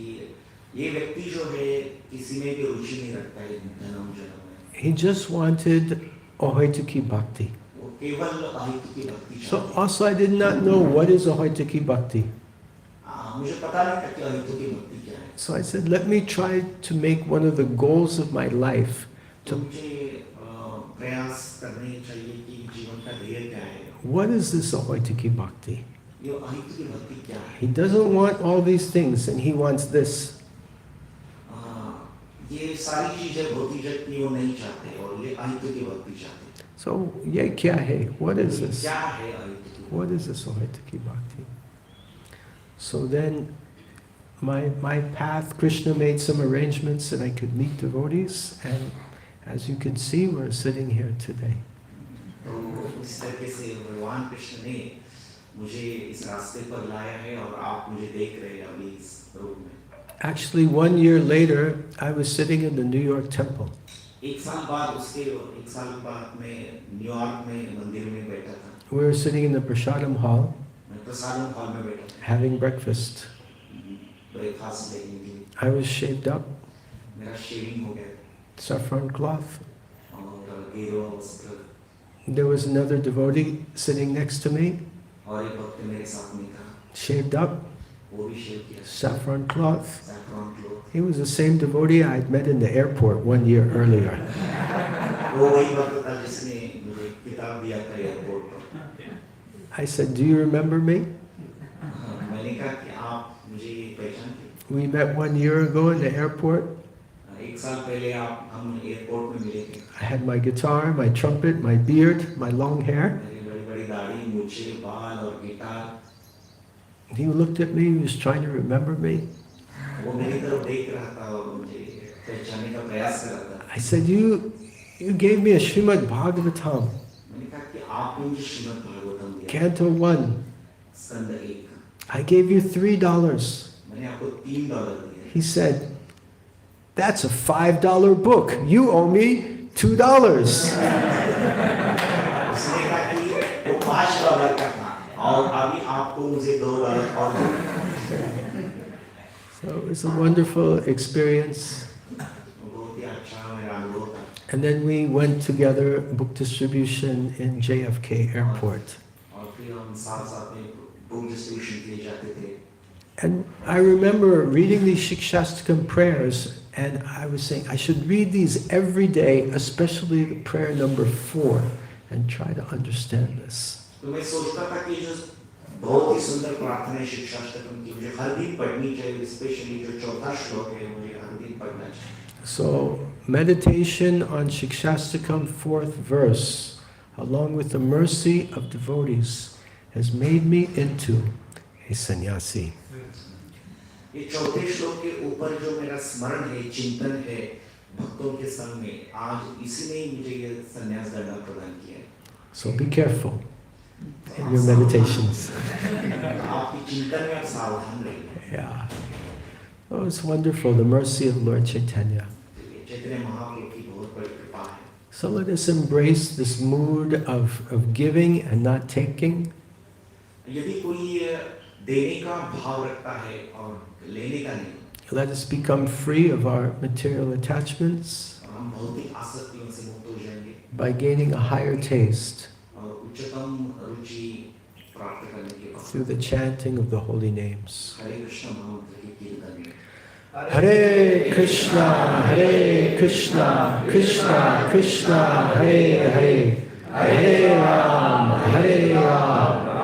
ये व्यक्ति जो है किसी में भी रुचि नहीं रखता है जन्म जन्म में. He just wanted ahoituki bhakti. वो केवल अहितुकी भक्ति. So also I did not know what is ahoituki bhakti. मुझे पता नहीं था कि अहितुकी भक्ति क्या है. So I said, let me try to make one of the goals of my life तो to, मुझे प्रयास करने चाहिए कि जीवन का ध्येय क्या है. what is this ahoituki bhakti? ये अहितुकी भक्ति क्या है. He doesn't want all these things and he wants this. ये सारी चीजें भौतिक जगत की वो नहीं चाहते और ये अहितुकी भक्ति चाहते. So, ye kya hai? What is this? क्या है अहितुकी. What is this ahoituki bhakti? So then, my path, Krishna made some arrangements that I could meet devotees, and as you can see, we're sitting here today. तो इस तरीके से भगवान कृष्ण ने मुझे इस रास्ते पर लाया है और आप मुझे देख रहे हैं अभी इस रूप में. Actually, 1 year later, I was sitting in the New York temple. एक साल बाद मैं न्यूयॉर्क में मंदिर में बैठा था. We were sitting in the Prasadam hall, मैं प्रसादम हॉल में बैठा था. having breakfast. ब्रेकफास्ट लेने के लिए. I was shaved up, मेरा शेविंग हो गया saffron cloth. और गेरुआ वस्त्र. There was another devotee sitting next to me, और एक भक्त मेरे साथ में था. shaved up, वो भी शेव किया. saffron cloth. Saffron cloth. He was the same devotee I had met in the airport 1 year earlier. वो वही भक्त था जिसने मुझे किताब दिया था एयरपोर्ट पर. I said, do you remember me? मैंने कहा कि आप मुझे पहचानते. We met 1 year ago in the airport. एक साल पहले हम एयरपोर्ट में मिले थे. I had my guitar, my trumpet, my beard, my long hair. मेरी बड़ी बड़ी दाढ़ी, मूछें, बाल और guitar. He looked at me, he was trying to remember me. वो मेरी तरफ देख रहा था और मुझे पहचानने का प्रयास कर रहा था. I said, you gave me a Srimad Bhagavatam, मैंने कहा कि आपने मुझे श्रीमद् भागवतम दिया. Canto 1. Skanda 1. I gave you $3. मैंने आपको $3 दिए. He said, that's a $5 book. You owe me $2. उसने कहा कि वो $5 का था और अभी आपको मुझे $2 और दो. So it was a wonderful experience. बहुत ही अच्छा मेरा अनुभव था. And then we went together, book distribution in JFK Airport. और फिर हम साथ में बुक डिस्ट्रीब्यूशन के लिए जाते थे. And I remember reading these Shikshastakam prayers, and I was saying, I should read these every day, especially the prayer number 4, and try to understand this. तो मैं सोचता था कि जो बहुत ही सुंदर प्रार्थना है शिक्षाष्टकम की मुझे हर दिन पढ़नी चाहिए, स्पेशली जो चौथा श्लोक है मुझे हर दिन पढ़ना चाहिए. So, meditation on Shikshastakam 4th verse, along with the mercy of devotees, has made me into a sannyasi. ये चौथे श्लोक के ऊपर जो मेरा स्मरण है, चिंतन है भक्तों के संग में, आज इसी ने ही मुझे ये संन्यास दंड प्रदान किया है. So be careful in your meditations. आपकी चिंतन में आप सावधान रहिए. Yeah. Oh, it's wonderful, the mercy of Lord Chaitanya. Chaitanya Mahaprabhu की बहुत बड़ी कृपा है. So let us embrace this mood of giving and not taking. यदि कोई देने का भाव रखता है और लेने का नहीं. Let us become free of our material attachments हम भौतिक आसक्तियों से मुक्त हो जाएंगे by gaining a higher taste और उच्चतम रुचि प्राप्त करने के बाद through the chanting of the holy names. हरे कृष्ण महामंत्र के कीर्तन में. Hare Krishna, Krishna Krishna, Hare Hare, Hare Ram,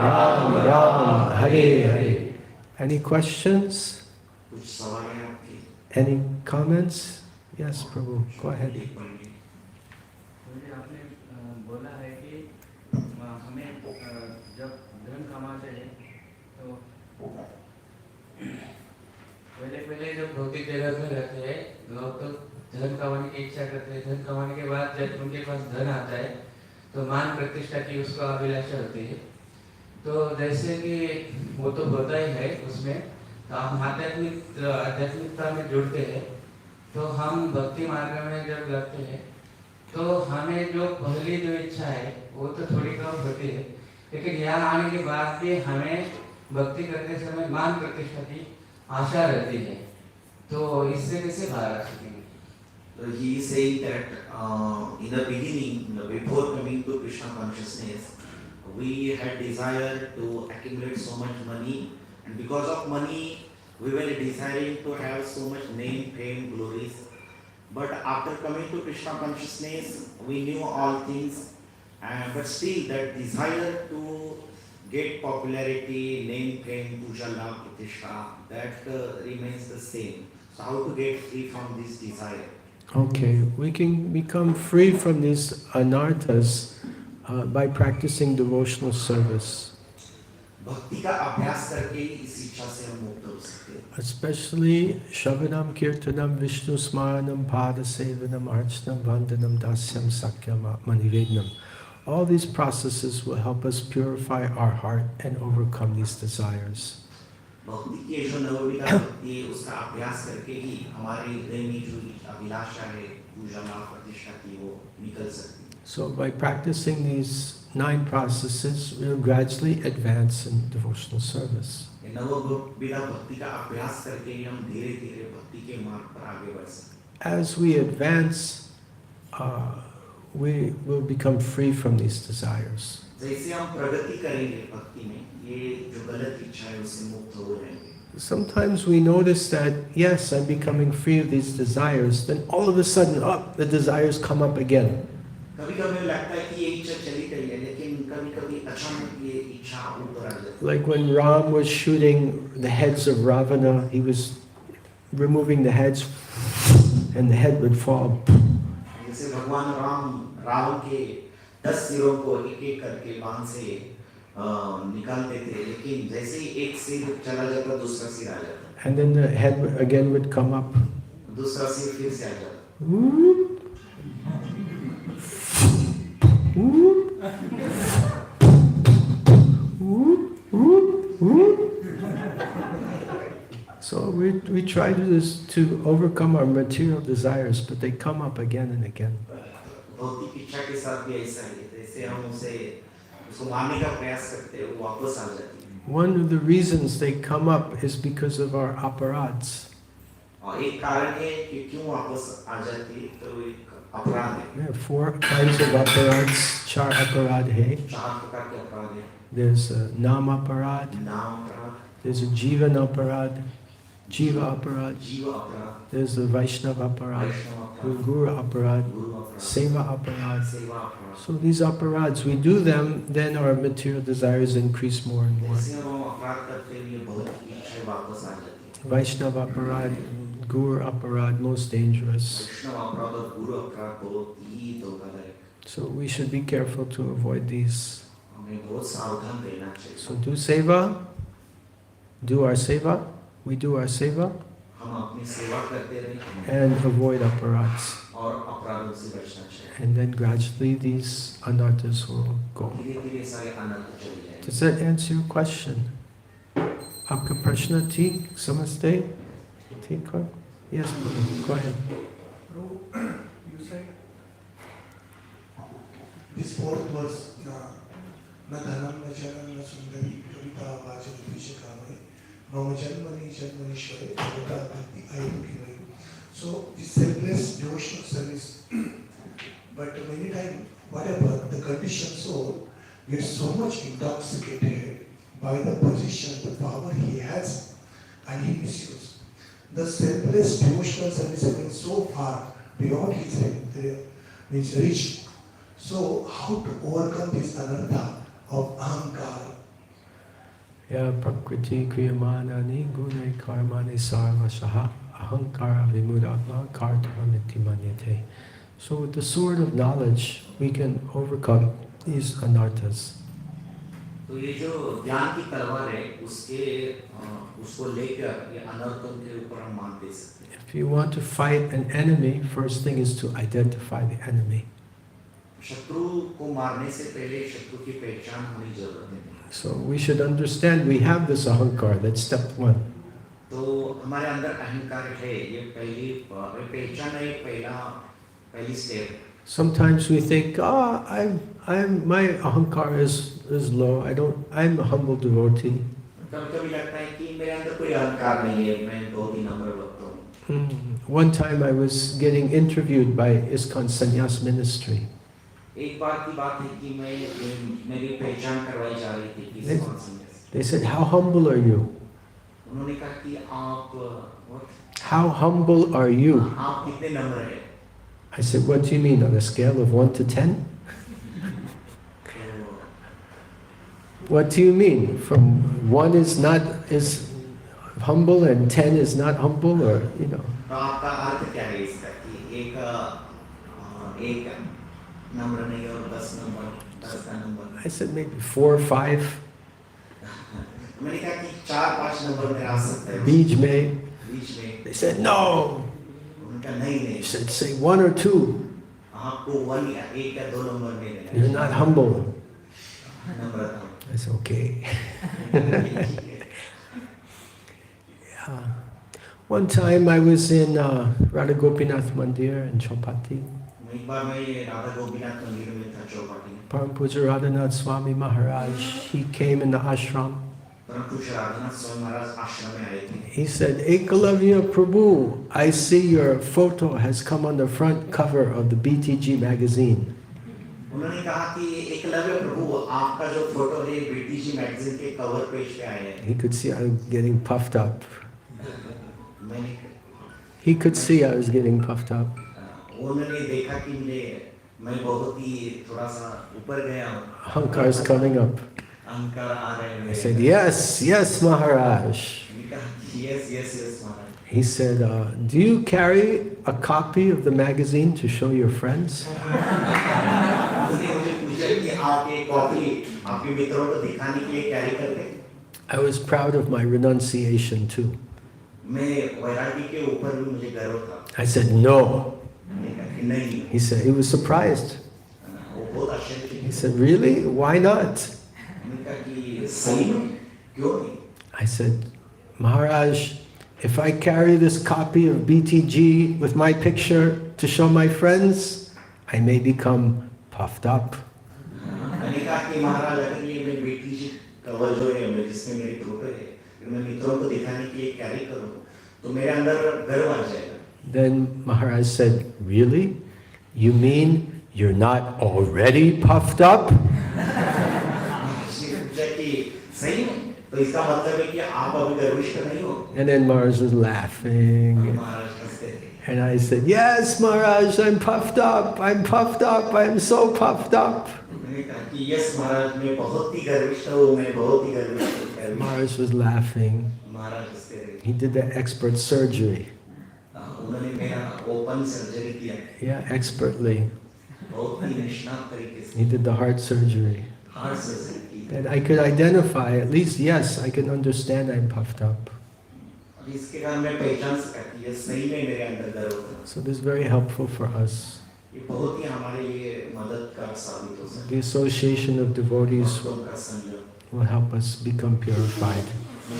Ram Ram, Hare Hare. Any questions? कुछ सवाल है आपके? Any comments? Yes, Prabhu, go ahead. टिप्पणी? मुझे आपने बोला है कि हमें जब धन कमाते हैं तो पहले जब भौतिक जगत में रहते हैं लोग तो धन कमाने की इच्छा करते हैं। धन कमाने के बाद जब उनके पास धन आता है तो मान प्रतिष्ठा की उसको अभिलाषा होती है। तो जैसे कि वो तो होता ही है उसमें, तो हम आध्यात्मिकता में जुड़ते हैं तो हम भक्ति मार्ग में जब लगते हैं तो हमें जो पहली जो इच्छा है वो तो थोड़ी कम होती है, लेकिन यहाँ आने के बाद भी हमें भक्ति करते समय मान प्रतिष्ठा की आशा रहती है। तो इससे कैसे बाहर आ सकेंगे? So he is saying that in the beginning, before coming to Krishna consciousness, we had desire to accumulate so much money, and because of money, we were desiring to have so much name, fame, glories. But after coming to Krishna consciousness, we knew all things, but still that desire to get popularity, name, fame, puja, love, pratishtha, that remains the same. So how to get free from this desire? Okay, we can become free from these anarthas by practicing devotional service. भक्ति का अभ्यास करके इस इच्छा से हम मुक्त हो सकते हैं। Especially Shavanam Kirtanam Vishnu Smaranam Pada Sevanam Archanam Vandanam Dasyam Sakyam Manivednam. All these processes will help us purify our heart and overcome these desires. भक्ति की जो नवविधा भक्ति है उसका अभ्यास करके ही हमारे हृदय में जो अभिलाषा है पूजा लाभ प्रतिष्ठा की वो निकल सकती है। So by practicing these 9 processes, we'll gradually advance in devotional service. नवविधा भक्ति का अभ्यास करके ही हम धीरे-धीरे भक्ति के मार्ग पर आगे बढ़ सकते हैं। As we advance, we will become free from these desires. जैसे हम प्रगति करेंगे भक्ति में, ये जो गलत इच्छा है उससे मुक्त हो जाएंगे। Sometimes we notice that, yes, I'm becoming free of these desires, then all of a sudden, the desires come up again. कभी-कभी लगता है कि ये इच्छा चली गई है, लेकिन कभी-कभी अचानक ये इच्छा ऊपर आ जाती है। Like when Ram was shooting the heads of Ravana, he was removing the heads and the head would fall. जैसे भगवान राम रावण के 10 सिरों को एक-एक करके बाण से निकालते थे, लेकिन जैसे ही एक सिर चला जाता दूसरा सिर आ जाता। And then the head again would come up. दूसरा सिर फिर से आ जाता। So we try to overcome our material desires, but they come up again and again. भौतिक इच्छा के साथ भी ऐसा ही है, जैसे हम उसको मारने का प्रयास करते हैं, वो वापस आ जाती है। One of the reasons they come up is because of our aparads. और एक कारण है कि क्यों वापस आ जाती है, तो एक अपराध है। There are 4 kinds of aparads. Char aparad hai. 4 प्रकार के अपराध हैं। There's a nam aparad. नाम अपराध, There's a jivan aparad. Jiva aparad. जीव अपराध, There's the Vaishnava aparad. वैष्णव अपराध, Guru aparad. गुरु अपराध, Seva aparad. सेवा अपराध। So these aparads, we do them, then our material desires increase more and more. जैसे हम अपराध करते हैं, ये भौतिक इच्छा वापस आ जाती है। Vaishnava aparad, Guru aparad, most dangerous. वैष्णव अपराध और गुरु अपराध बहुत ही धोखादायक। So we should be careful to avoid these. हमें बहुत सावधान रहना चाहिए। So do seva, do our seva, we do our seva, हम अपनी सेवा करते रहें and avoid aparads. और अपराधों से बचना चाहिए। And then gradually these anarthas will go. धीरे-धीरे सारे अनर्थ चले जाएंगे। Does that answer your question? Aapka prashna theek samajhte? Theek hai? Yes, go ahead. You said this 4th verse, na dhanam na janam na sundari kavita vajam vishakame mama janmani janmanishware bhagavata bhakti ayurukhi. So this selfless devotional service, but many times whatever the conditioned soul gets so much intoxicated by the position, the power he has, and he misuses. The selfless devotional service has been so far beyond his reach. So how to overcome this anartha of ahankara? Ya prakriti kriyamanani gune karmani sarvasaha ahankara vimudatma kartamiti manyate. So with the sword of knowledge, we can overcome these anarthas. तो ये जो ज्ञान की तलवार है उसको लेकर ये अनर्थों के ऊपर हम मात दे सकते हैं। If you want to fight an enemy, first thing is to identify the enemy. शत्रु को मारने से पहले शत्रु की पहचान होनी जरूरत है। So we should understand we have this ahankar, that's step one. तो हमारे अंदर अहंकार है, ये पहचान है, पहली step. Sometimes we think, my ahankar is low. I'm a humble devotee. कभी लगता है कि मेरे अंदर कोई अहंकार नहीं है, मैं बहुत ही नम्र भक्त हूँ। One time I was getting interviewed by ISKCON Sannyas Ministry. एक बार की बात है कि मेरी पहचान करवाई जा रही थी ISKCON संन्यास। They said, "How humble are you?" उन्होंने कहा कि आप How humble are you? आप कितने नम्र हैं? I said, "What do you mean, on a scale of 1 to 10? What do you mean? From 1 is humble and 10 is not humble, or you know?" तो आपका अर्थ क्या है इसका कि एक नंबर नहीं और 10 का number? I said maybe 4 or 5. मैंने कहा कि 4-5 नंबर में आ सकता है। Beej mein. They said no. उनका नहीं। He said, say 1 or 2. आपको 1 या 1 या 2 नंबर में देना है। You're not humble. Namrata. I said, okay. Yeah. One time I was in Radha Gopinath Mandir in Chaupati. एक बार मैं राधा गोपीनाथ मंदिर में था Chowpatty. Param Puja Radhanath Swami Maharaj, he came in the ashram. परम पूज्य राधानाथ स्वामी महाराज आश्रम में आए थे। He said, Ekalavya Prabhu, I see your photo has come on the front cover of the BTG magazine. उन्होंने कहा कि एकलव्य प्रभु आपका जो फोटो है बीटीजी मैगजीन के कवर पेज पे आया है। He could see I was getting puffed up. मैंने He could see I was getting puffed up. उन्होंने देखा कि मैं बहुत ही थोड़ा सा ऊपर गया हूँ। Ahankar is coming up. अहंकार आ रहे हैं। I said, yes, Maharaj. Yes, Maharaj. He said, do you carry a copy of the magazine to show your friends? उसने मुझे पूछा कि आप ये कॉपी आपके मित्रों को दिखाने के लिए कैरी करते हैं? I was proud of my renunciation too. मैं वैरागी के ऊपर भी मुझे गर्व था। I said, no. नहीं। He said, he was surprised. वो बहुत आश्चर्य। He said, really? Why not? मैंने कहा कि सही में क्यों नहीं? I said, Maharaj, if I carry this copy of BTG with my picture to show my friends, I may become puffed up. मैंने कहा कि महाराज अगर ये मैं बीटीजी कवर जो है जिसमें मेरी फोटो है मैं मित्रों को दिखाने के लिए कैरी करूँ तो मेरे अंदर गर्व आ जाएगा। Then Maharaj said, really? You mean you're not already puffed up? तो इसका मतलब है कि आप अभी गर्विष्ठ नहीं हो। And then Maharaj was laughing. महाराज हंसते थे। And I said, yes, Maharaj, I'm puffed up. I'm puffed up. I'm so puffed up. मैंने कहा कि यस महाराज मैं बहुत ही गर्विष्ठ हूँ, मैं बहुत ही गर्विष्ठ हूँ। Maharaj was laughing. महाराज हंसते थे। He did the expert surgery. उन्होंने मेरा ओपन सर्जरी किया। Yeah, expertly. बहुत ही निष्णात तरीके से। He did the heart surgery. Heart surgery की। And I could identify, at least, yes, I can understand I'm puffed up. इसके कारण मैं पहचान सका कि ये सही में मेरे अंदर गर्व था। So this is very helpful for us. ये बहुत ही हमारे लिए मददगार साबित हो सकता The association of devotees है। का संयोग will help us become purified.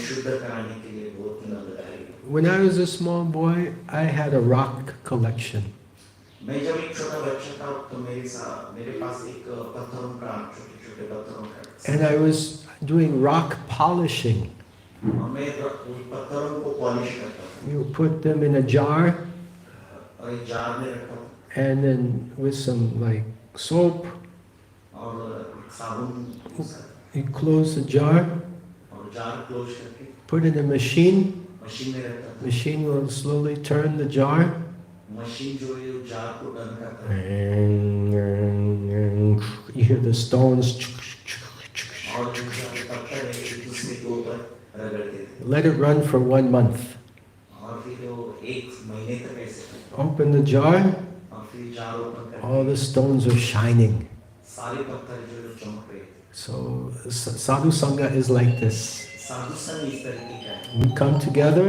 शुद्ध कराने के लिए बहुत ही मददगार है। When I was a small boy, I had a rock collection. मैं जब एक छोटा बच्चा था तो मेरे पास एक पत्थरों का छोटे पत्थरों का And I was doing rock polishing. और मैं पत्थरों को पॉलिश करता था। You put them in a jar और एक जार में रखता हूँ and then with some like soap, और साबुन you close the jar, और जार क्लोज करके put it in a machine. Machine में रखता था। Machine will slowly turn the jar. Machine जो है जार को टर्न करता है You hear the stones. और जो पत्थर है दूसरे को रगड़ते थे Let it run for 1 month. और फिर वो 1 महीने तक ऐसे Open the jar, और फिर जार ओपन all करके the stones are shining. सारे पत्थर जो चमक रहे थे So sadhu sangha is like this. साधु संग इस तरीके का है We come together,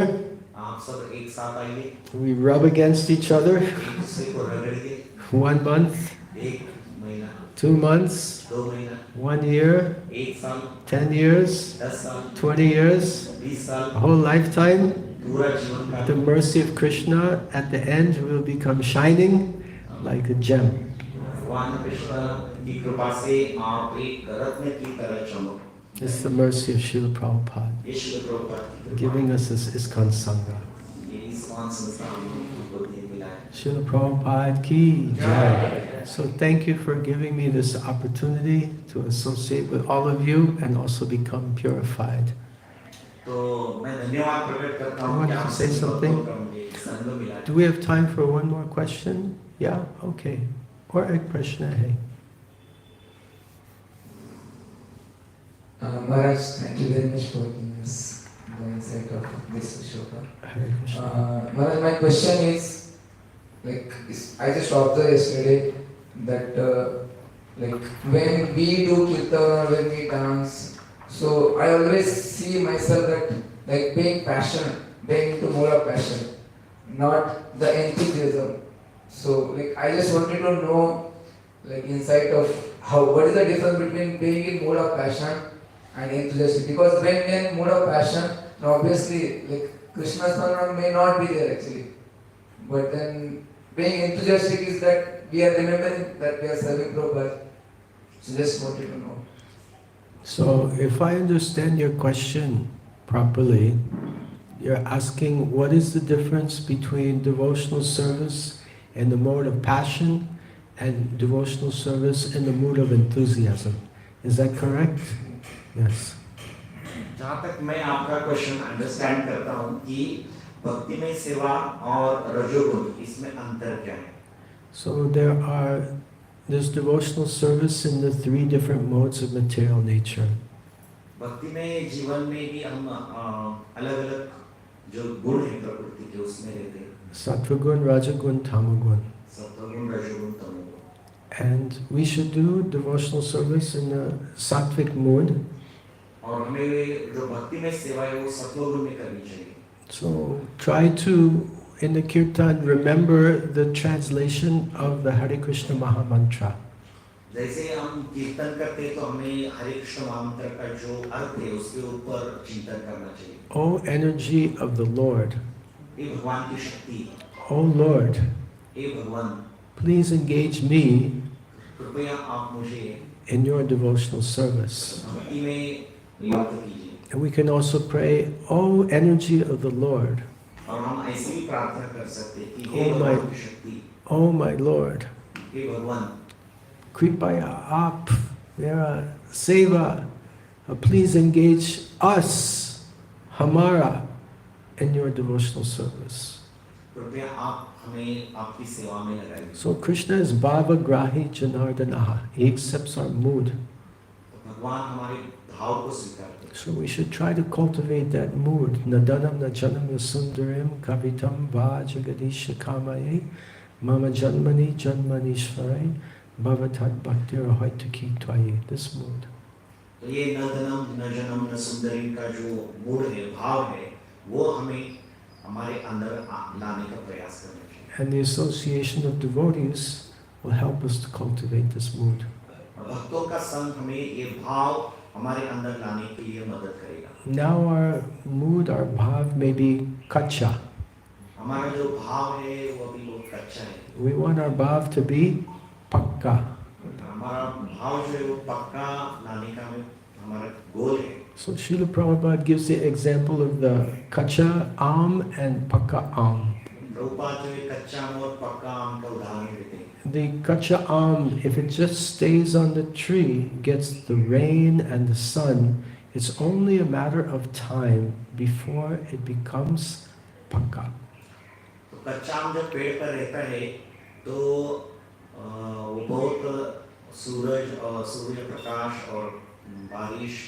आप सब एक साथ आइए we rub against each other. एक दूसरे को रगड़िए 1 month, 1 महीना 2 months, 2 महीना 1 year, 1 साल 10 years, 10 साल 20 years, 20 साल a whole lifetime. पूरा जीवन का The mercy of Krishna at the end will become shining like a gem. भगवान कृष्ण की कृपा से आप एक रत्न की तरह चमक This is the mercy of Srila Prabhupada, ये श्रील प्रभुपाद की कृपा giving us this ISKCON Sangha. ये इस्कॉन संस्था हमको मिला है Srila Prabhupada ki jai. So thank you for giving me this opportunity to associate with all of you and also become purified. तो मैं धन्यवाद प्रकट करता You हूँ wanted कि to आप say सभी something? भक्तों का मुझे संग मिला है Do we have time for one more question? Yeah? Okay. Or a prashna hai. Maharaj, thank you very much for giving us the insight of this shloka. Hare Krishna. Maharaj, my question is, I just observed yesterday that when we do kirtan or when we dance, so I always see myself that being passionate, being into more of passion, not the enthusiasm. So I just wanted to know insight of what is the difference between being in mode of passion and enthusiastic, because when we are in mode of passion, now obviously Krishna's program may not be there actually, but then being enthusiastic is that we are remembering that we are serving Prabhupada. So just wanted to know. So if I understand your question properly, you're asking what is the difference between devotional service in the mode of passion and devotional service in the mood of enthusiasm. Is that correct? Yes. जहाँ तक मैं आपका question understand करता हूँ कि भक्ति में सेवा और रजोगुण इसमें अंतर क्या है? So there's devotional service in the 3 different modes of material nature. भक्ति में जीवन में भी हम अलग-अलग जो गुण हैं प्रकृति के उसमें रहते हैं Sattvagun, Rajagun, Tamagun. सत्वगुण रजोगुण तमोगुण And we should do devotional service in the sattvic mood. और हमें जो भक्ति में सेवा है वो सत्वगुण में करनी चाहिए So try to, in the kirtan, remember the translation of the Hare Krishna Maha Mantra. जैसे हम कीर्तन करते हैं तो हमें हरे कृष्ण महामंत्र का जो अर्थ है उसके ऊपर चिंतन करना चाहिए O energy of the Lord, ये भगवान की शक्ति O Lord, ये भगवान please engage me कृपया आप मुझे in your devotional service. भक्ति में नियुक्त कीजिए And we can also pray, O energy of the Lord, और हम ऐसी भी प्रार्थना कर सकते हैं कि हे Oh my- भगवान की शक्ति O my Lord, हे भगवान Kripaya Ap, Mera Seva, please engage us, Hamara, in your devotional service. कृपया आप हमें आपकी सेवा में लगाइए So Krishna is Bhava Grahi Janardanaha. He accepts our mood. तो भगवान हमारे भाव को स्वीकारते हैं So we should try to cultivate that mood. Nadanam najanam yasundarim kavitam va jagadisha kamaye mama janmani janmanishvarai bhavatad bhaktir hoitaki tvaye. This mood. तो ये न धनम न जनम न सुंदरी का जो मूड है भाव है वो हमें हमारे अंदर लाने का प्रयास करना चाहिए And the association of devotees will help us to cultivate this mood. और भक्तों का संग हमें ये भाव हमारे अंदर लाने के लिए मदद करेगा Now our mood, our bhav may be kacha. हमारा जो भाव है वो अभी बहुत कच्चा है We want our bhav to be pakka. हमारा भाव जो है वो पक्का लाने का हमारा गोल है So Srila Prabhupada gives the example of the kacha am and pakka am. Prabhupada जो है कच्चा आम और पक्का आम का उदाहरण देते हैं The kacha am, if it just stays on the tree, gets the rain and the sun, it's only a matter of time before it becomes pakka. तो कच्चा आम जब पेड़ पर रहता है तो वो बहुत सूरज और सूर्य प्रकाश और बारिश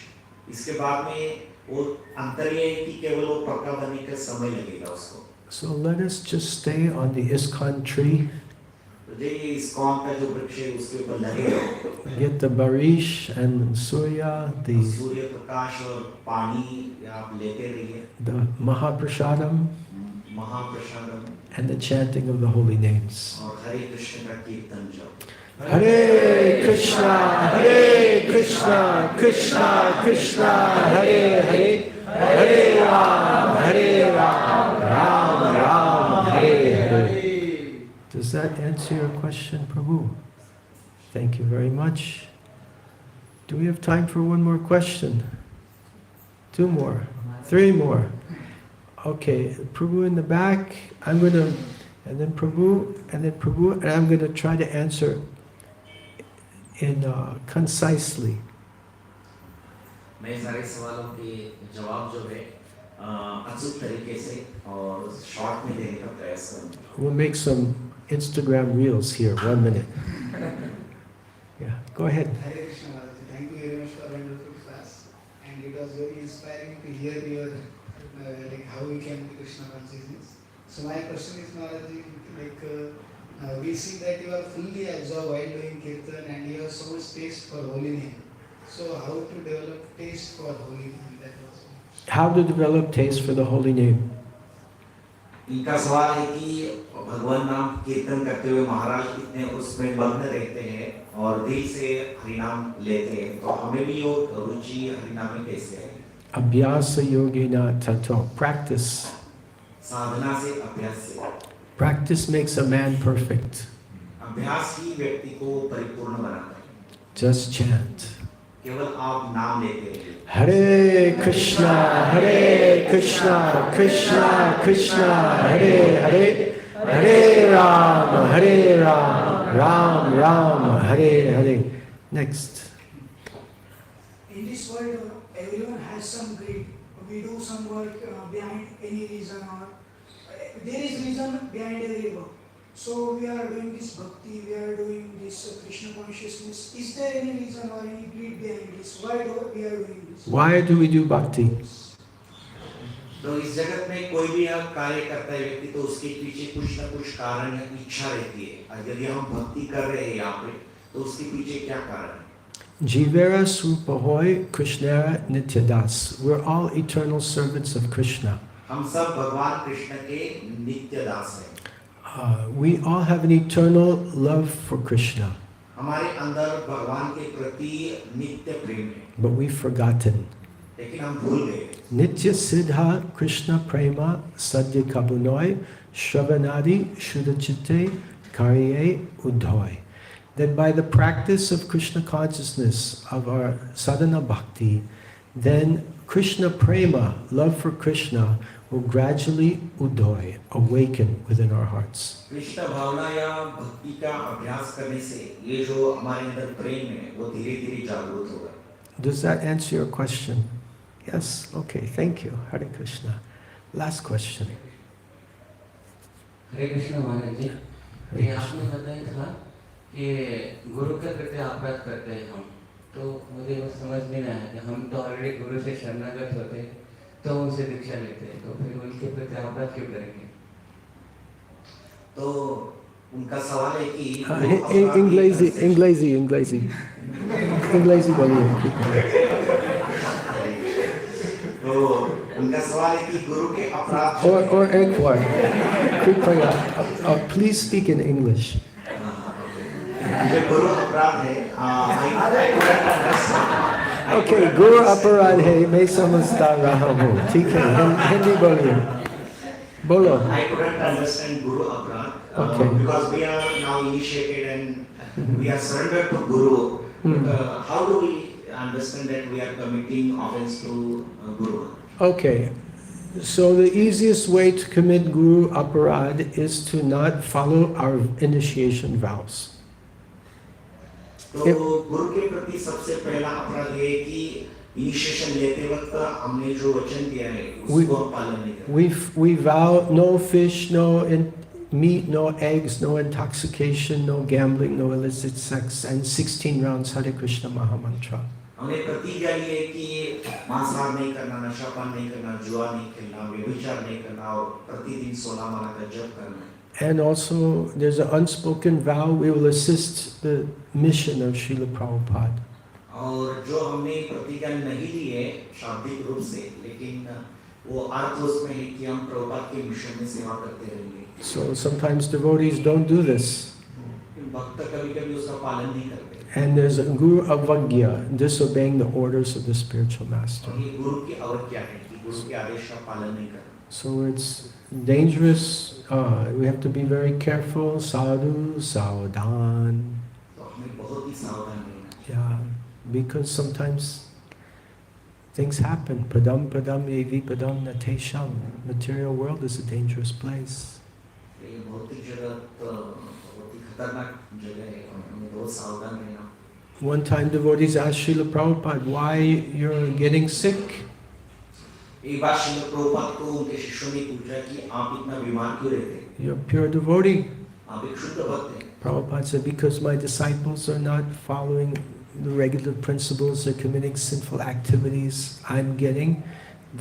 इसके बाद में वो अंतर ये है कि केवल वो पक्का बनने का समय लगेगा उसको। So let us just stay on the ISKCON tree. तो ये इस्कॉन का जो वृक्ष है उसके ऊपर लगे रहो। Get the barish and surya, Surya Prakash और पानी आप लेते रहिए। the mahaprasadam, mahaprasadam and the chanting of the holy names. और हरे कृष्ण का कीर्तन जप। Hare Krishna, Krishna Krishna, Hare Hare, Hare Ram, Ram Ram, Hare Hare. Does that answer your question, Prabhu? Thank you very much. Do we have time for one more question? 2 more? 3 more? Okay, Prabhu in the back, I'm going to, and then Prabhu, and I'm going to try to answer in concisely. मैं सारे सवालों के जवाब जो है अचूक तरीके से और शॉर्ट में देने का प्रयास करूँगा। We'll make some Instagram reels here, 1 minute. Yeah, go ahead. Hare Krishna Maharaj, thank you very much for a wonderful class, and it was very inspiring to hear your like how we can be Krishna consciousness. So my question is, Maharaj, we see that you are fully absorbed while doing kirtan, and you have so much taste for holy name. So how to develop taste for holy name? That was How to develop taste for the holy name? इनका सवाल है कि भगवान नाम कीर्तन करते हुए महाराज कितने उसमें मग्न रहते हैं और दिल से हरिनाम लेते हैं, तो हमें भी वो रुचि हरिनाम में कैसे है? Abhyasa yogena tato. Practice. साधना से, अभ्यास से। Practice makes a man perfect. अभ्यास ही व्यक्ति को परिपूर्ण बनाता है। Just chant. केवल आप नाम लेते हैं। Hare Krishna, Krishna Krishna, Hare Hare, Hare Ram, Ram Ram, Hare Hare. Next. In this world, everyone has some greed. We do some work behind any reason, or there is reason behind every work. So we are doing this bhakti, we are doing this Krishna consciousness. Is there any reason or any greed behind this? Why do we are doing this? Why do we do bhakti? तो इस जगत में कोई भी आप कार्य करता है व्यक्ति, तो उसके पीछे कुछ न कुछ कारण या इच्छा रहती है। यदि हम भक्ति कर रहे हैं यहाँ पे, तो उसके पीछे क्या कारण है? Jivera Srupahoy Krishnara Nityadas. We're all eternal servants of Krishna. हम सब भगवान कृष्ण के नित्य दास हैं। We all have an eternal love for Krishna. हमारे अंदर भगवान के प्रति नित्य प्रेम है। But we've forgotten. लेकिन हम भूल गए। Nitya Siddha Krishna Prema Sadhya Kabunoi Shravanadi Shuddhachite Karye Udhoy. That by the practice of Krishna consciousness, of our sadhana bhakti, then Krishna Prema, love for Krishna, will gradually udhoy, awaken within our hearts. Krishna भावना या भक्ति का अभ्यास करने से ये जो हमारे अंदर प्रेम है वो धीरे-धीरे जागृत होगा। Does that answer your question? Yes? Okay, thank you. Hare Krishna. Last question. हरे कृष्ण महाराज जी, ये आपने बताया था कि गुरु के प्रति अपराध करते हैं हम, तो मुझे वो समझ नहीं आया कि हम तो ऑलरेडी गुरु से शरणागत होते हैं, तो उनसे दीक्षा लेते हैं, तो फिर उनके प्रति अपराध क्यों करेंगे? तो उनका सवाल है कि Inglesi बोलिए। तो उनका सवाल है कि गुरु के अपराध Or एक बार, कृपया, please speak in English. जो गुरु अपराध है, Okay, Guru अपराध है, मैं समझता रहा हूँ, ठीक है, हिंदी बोलिए, बोलो। I couldn't understand Guru Aparad Okay. because we are now initiated and we are surrendered to Guru. How do we understand that we are committing offense to Guru? Okay, so the easiest way to commit Guru Aparad is to not follow our initiation vows. तो गुरु के प्रति सबसे पहला अपराध ये है कि initiation लेते वक्त हमने जो वचन दिया है उसको हम पालन नहीं करते। We vow no fish, no meat, no eggs, no intoxication, no gambling, no illicit sex, and 16 rounds Hare Krishna Mahamantra. हमने प्रतिज्ञा ली है कि मांसाहार नहीं करना, नशापान नहीं करना, जुआ नहीं खेलना, व्यभिचार नहीं करना और प्रतिदिन 16 माला का जप करना है। And also, there's an unspoken vow, we will assist the mission of Srila Prabhupada. और जो हमने प्रतिज्ञा नहीं ली है शाब्दिक रूप से, लेकिन वो अर्थ उसमें है कि हम प्रभुपाद के मिशन में सेवा करते रहेंगे। So sometimes devotees don't do this. भक्त कभी-कभी उसका पालन नहीं करते। And there's a guru avagya, disobeying the orders of the spiritual master. और ये गुरु की अवज्ञा है कि गुरु के आदेश का पालन नहीं करना। So it's dangerous. We have to be very careful. Sadhu, saudhan. तो हमें बहुत ही सावधान रहना चाहिए। Yeah, because sometimes things happen. Padam padam evi padam natesham. Material world is a dangerous place. ये भौतिक जगत बहुत ही खतरनाक जगह है और हमें बहुत सावधान रहना। One time devotees asked Srila Prabhupada, why you're getting sick? एक बार श्रील प्रभुपाद को उनके शिष्यों ने पूछा कि आप इतना बीमार क्यों रहते हैं? You're a pure devotee. आप एक शुद्ध भक्त हैं। Prabhupada said, because my disciples are not following the regular principles, they're committing sinful activities, I'm getting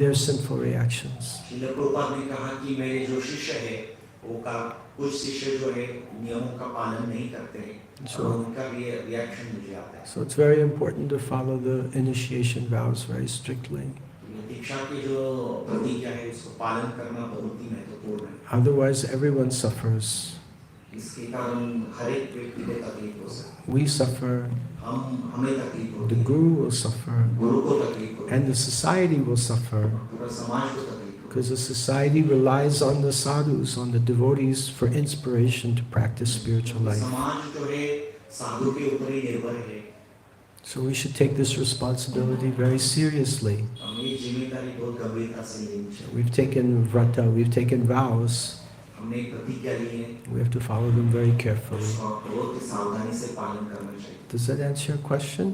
their sinful reactions. Srila Prabhupada ने कहा कि मेरे जो शिष्य है वो का कुछ शिष्य जो है नियमों का पालन नहीं करते हैं और उनका भी रिएक्शन मुझे आता है। So it's very important to follow the initiation vows very strictly. दीक्षा की जो प्रतिज्ञा है उसको पालन करना बहुत ही महत्वपूर्ण है। Otherwise everyone suffers. इसके कारण हर एक व्यक्ति को तकलीफ हो सकती है। We suffer, हमें तकलीफ होती the है। guru will suffer, गुरु को तकलीफ होती है। and the society will suffer. पूरा समाज को तकलीफ होती है। Because the society relies on the sadhus, on the devotees for inspiration to practice spiritual life. समाज जो है साधु के ऊपर ही निर्भर है। So we should take this responsibility very seriously. हमें ये जिम्मेदारी बहुत गंभीरता से लेनी चाहिए। We've taken vrata, we've taken vows. हमने एक प्रतिज्ञा ली है। We have to follow them very carefully. उसका बहुत ही सावधानी से पालन करना चाहिए। Does that answer your question?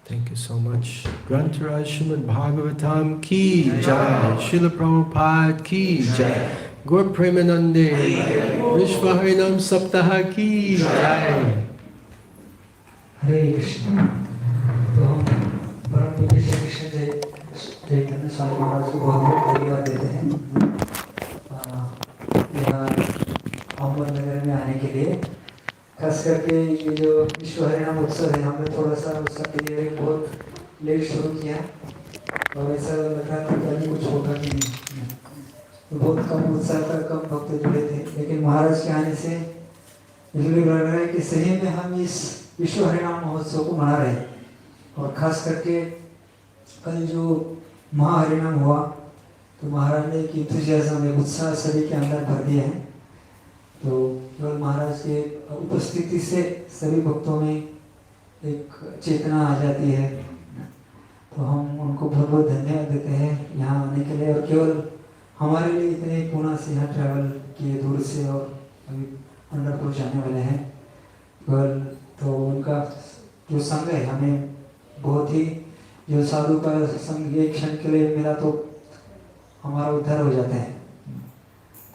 Thank you so much. Grantaraj Srimad Bhagavatam ki jai. Srila Prabhupada ki jai. Gaur Premanande. Vishwa Harinam Saptaha ki jai. हरे कृष्ण। तो हम परम पूज्य श्री कृष्ण चैतन्य स्वामी महाराज को बहुत बहुत धन्यवाद देते हैं यहाँ अहमदनगर में आने के लिए। खास करके ये जो विश्व हरिनाम उत्सव है हमने थोड़ा सा उसका तैयारी बहुत लेट शुरू किया और ऐसा लग रहा था कि अभी कुछ होगा कि नहीं, तो बहुत कम उत्साह था, कम भक्त जुड़े थे। लेकिन महाराज के आने से इसलिए लग रहा है कि सही में हम इस विश्व हरिनाम महोत्सव को मना रहे हैं। और खास करके कल जो महाहरिनाम हुआ तो महाराज ने एक इंथुजियाज्म, एक उत्साह सभी के अंदर भर दिया है। तो केवल महाराज के उपस्थिति से सभी भक्तों में एक चेतना आ जाती है। तो हम उनको बहुत बहुत धन्यवाद देते हैं यहाँ आने के लिए और केवल हमारे लिए इतने पुणे से यहाँ ट्रैवल किए दूर से और अभी पंढरपुर जाने वाले हैं। केवल तो उनका जो संग है हमें बहुत ही, जो साधु का संग एक क्षण के लिए मिला तो हमारा उद्धार हो जाता है।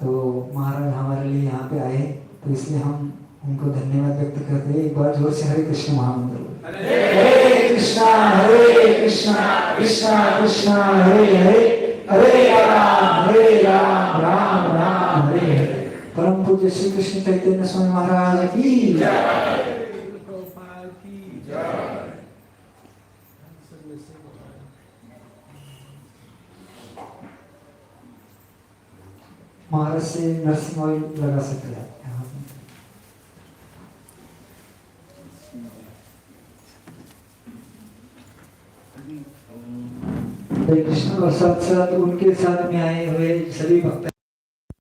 तो महाराज हमारे लिए यहाँ पे आए तो इसलिए हम उनको धन्यवाद व्यक्त करते हैं। एक बार जोर से हरे कृष्ण महामंत्र। हरे कृष्णा कृष्णा कृष्णा हरे हरे, हरे राम राम राम हरे हरे। परम पूज्य श्री कृष्ण चैतन्य स्वामी महाराज की जय। महाराज से नर्सिंग ऑयल लगा सकते हैं। हरे कृष्ण। और साथ साथ उनके साथ में आए हुए सभी भक्त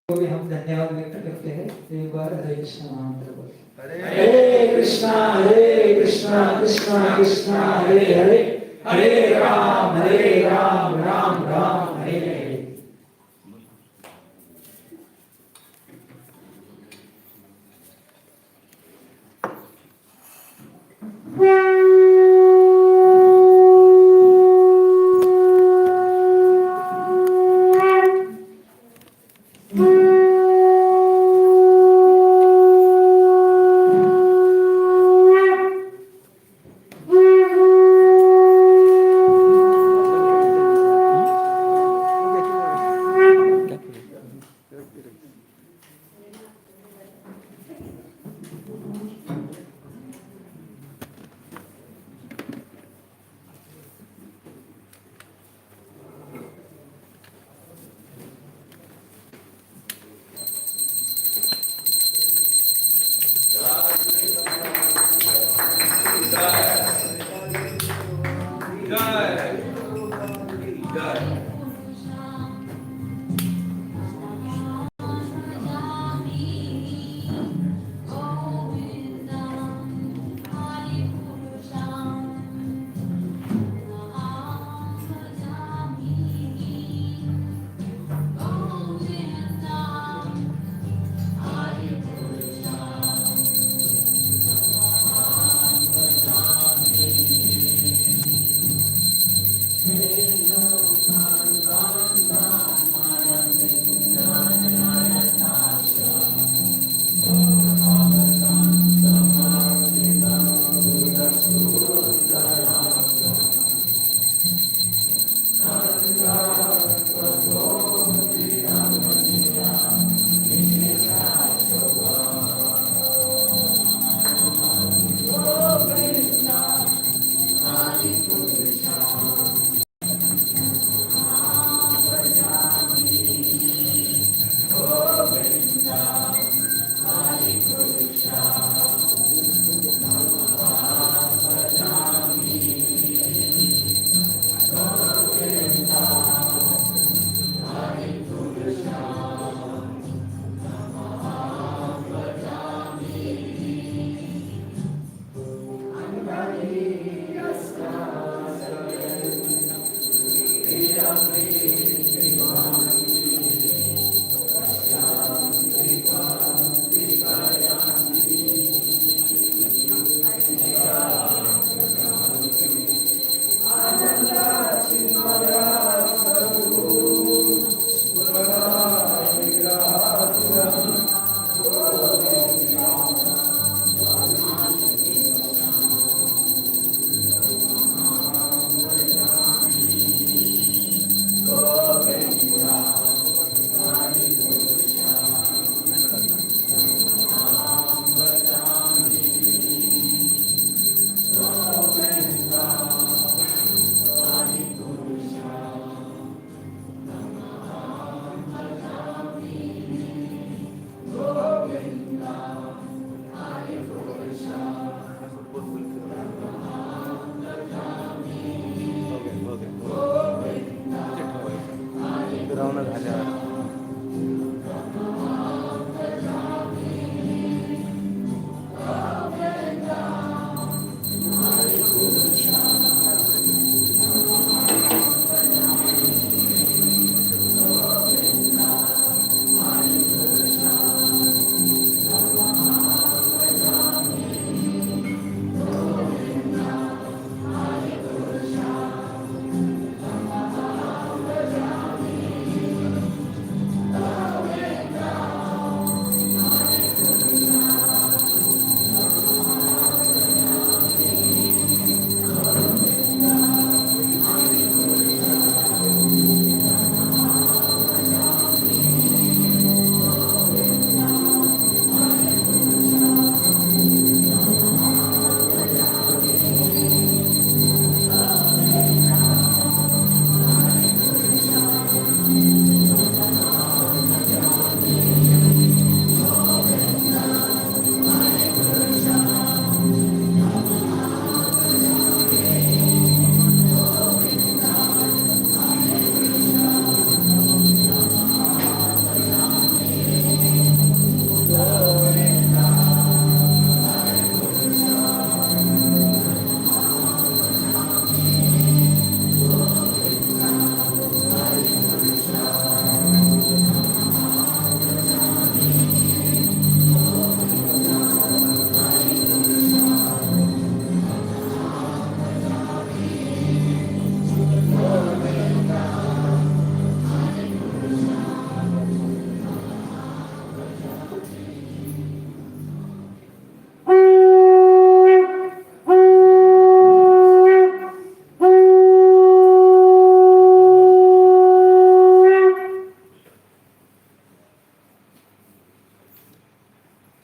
को भी हम धन्यवाद व्यक्त करते हैं। एक बार हरे कृष्ण महामंत्र बोले। हरे कृष्णा कृष्णा कृष्णा हरे हरे, हरे Ram Ram Ram Hare Hare.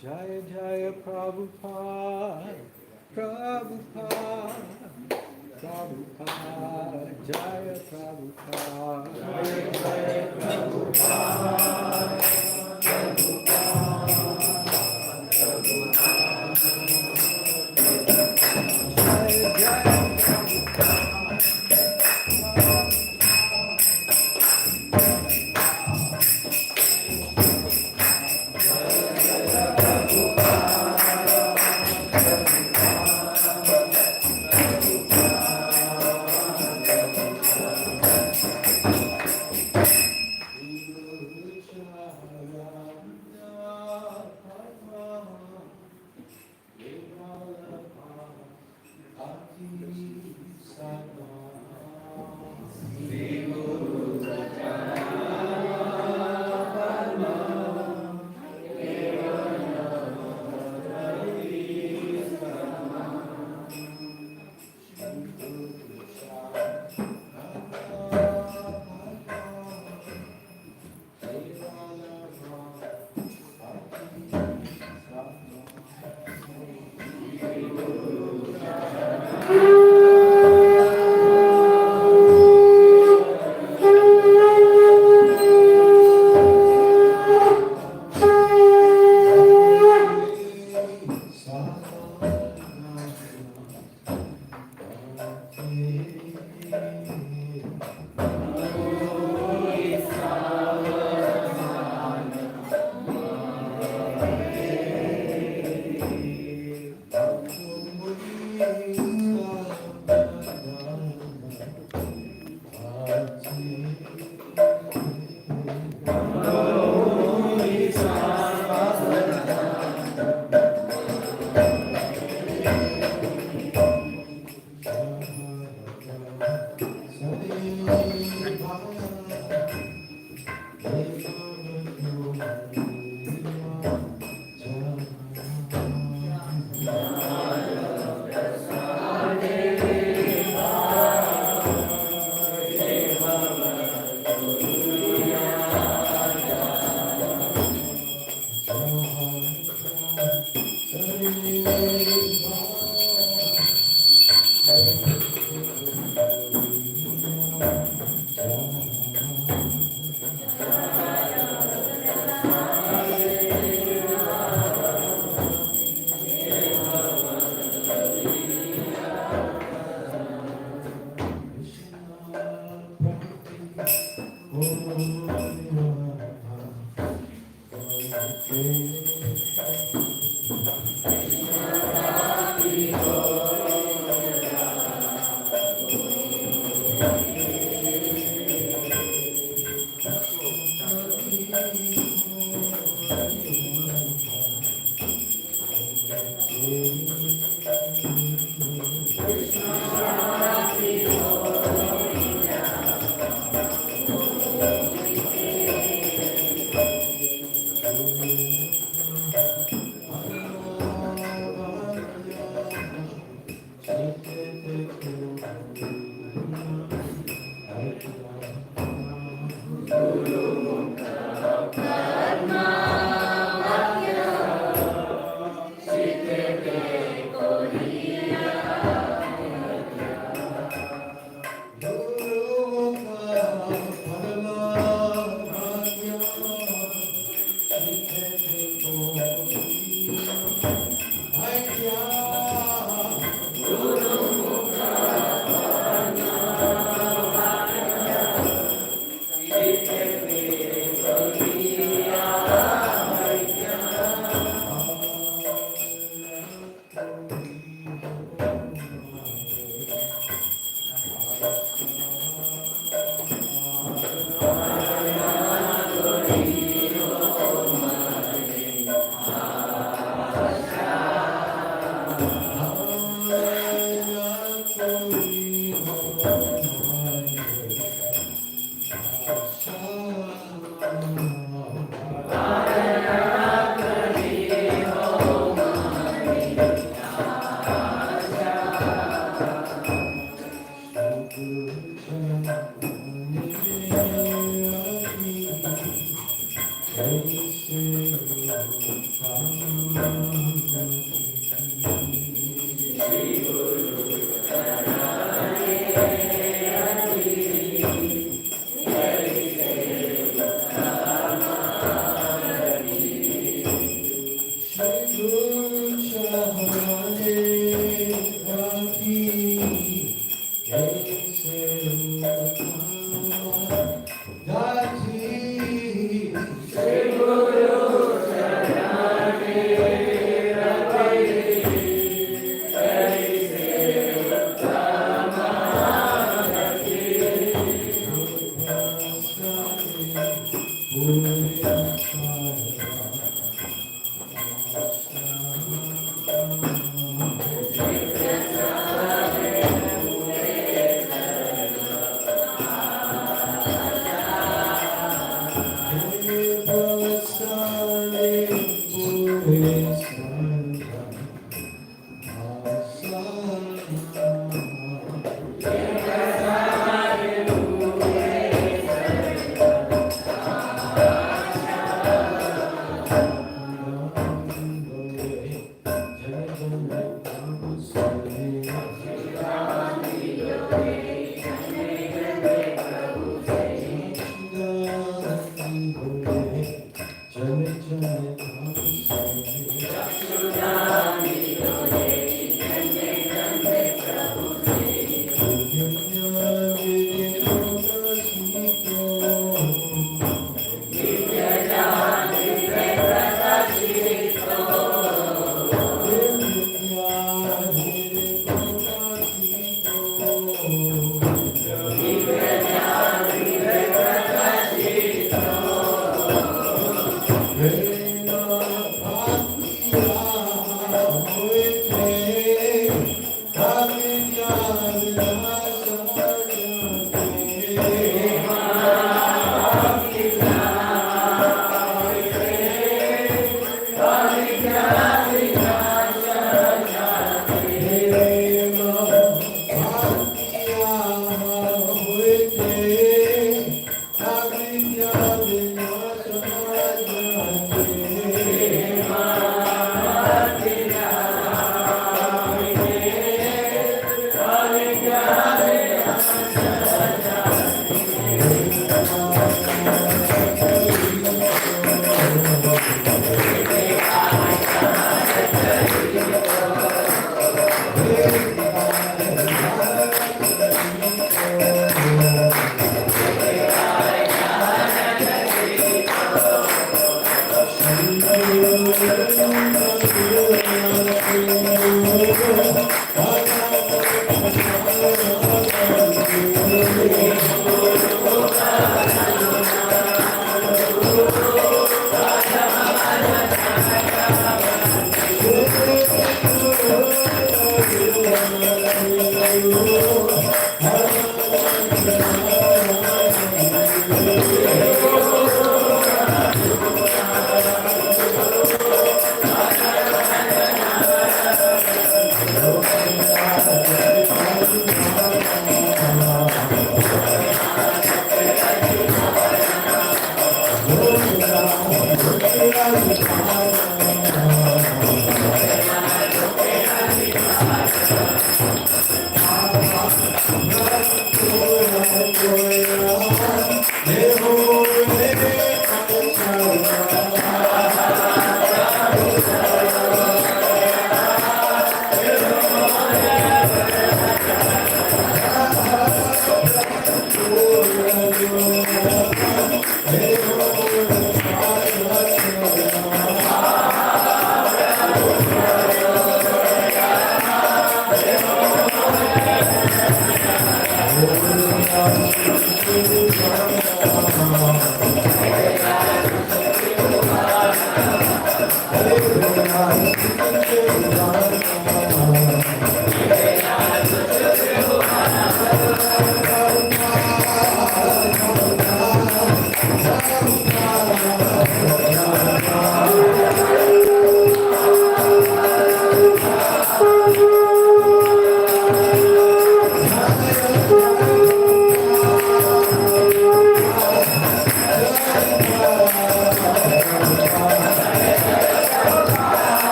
Jaya Jaya Prabhupada, Prabhupada, Prabhupada, Jaya Prabhupada, Jaya Jaya Prabhupada, Prabhupada, Jaya Jaya Prabhupada.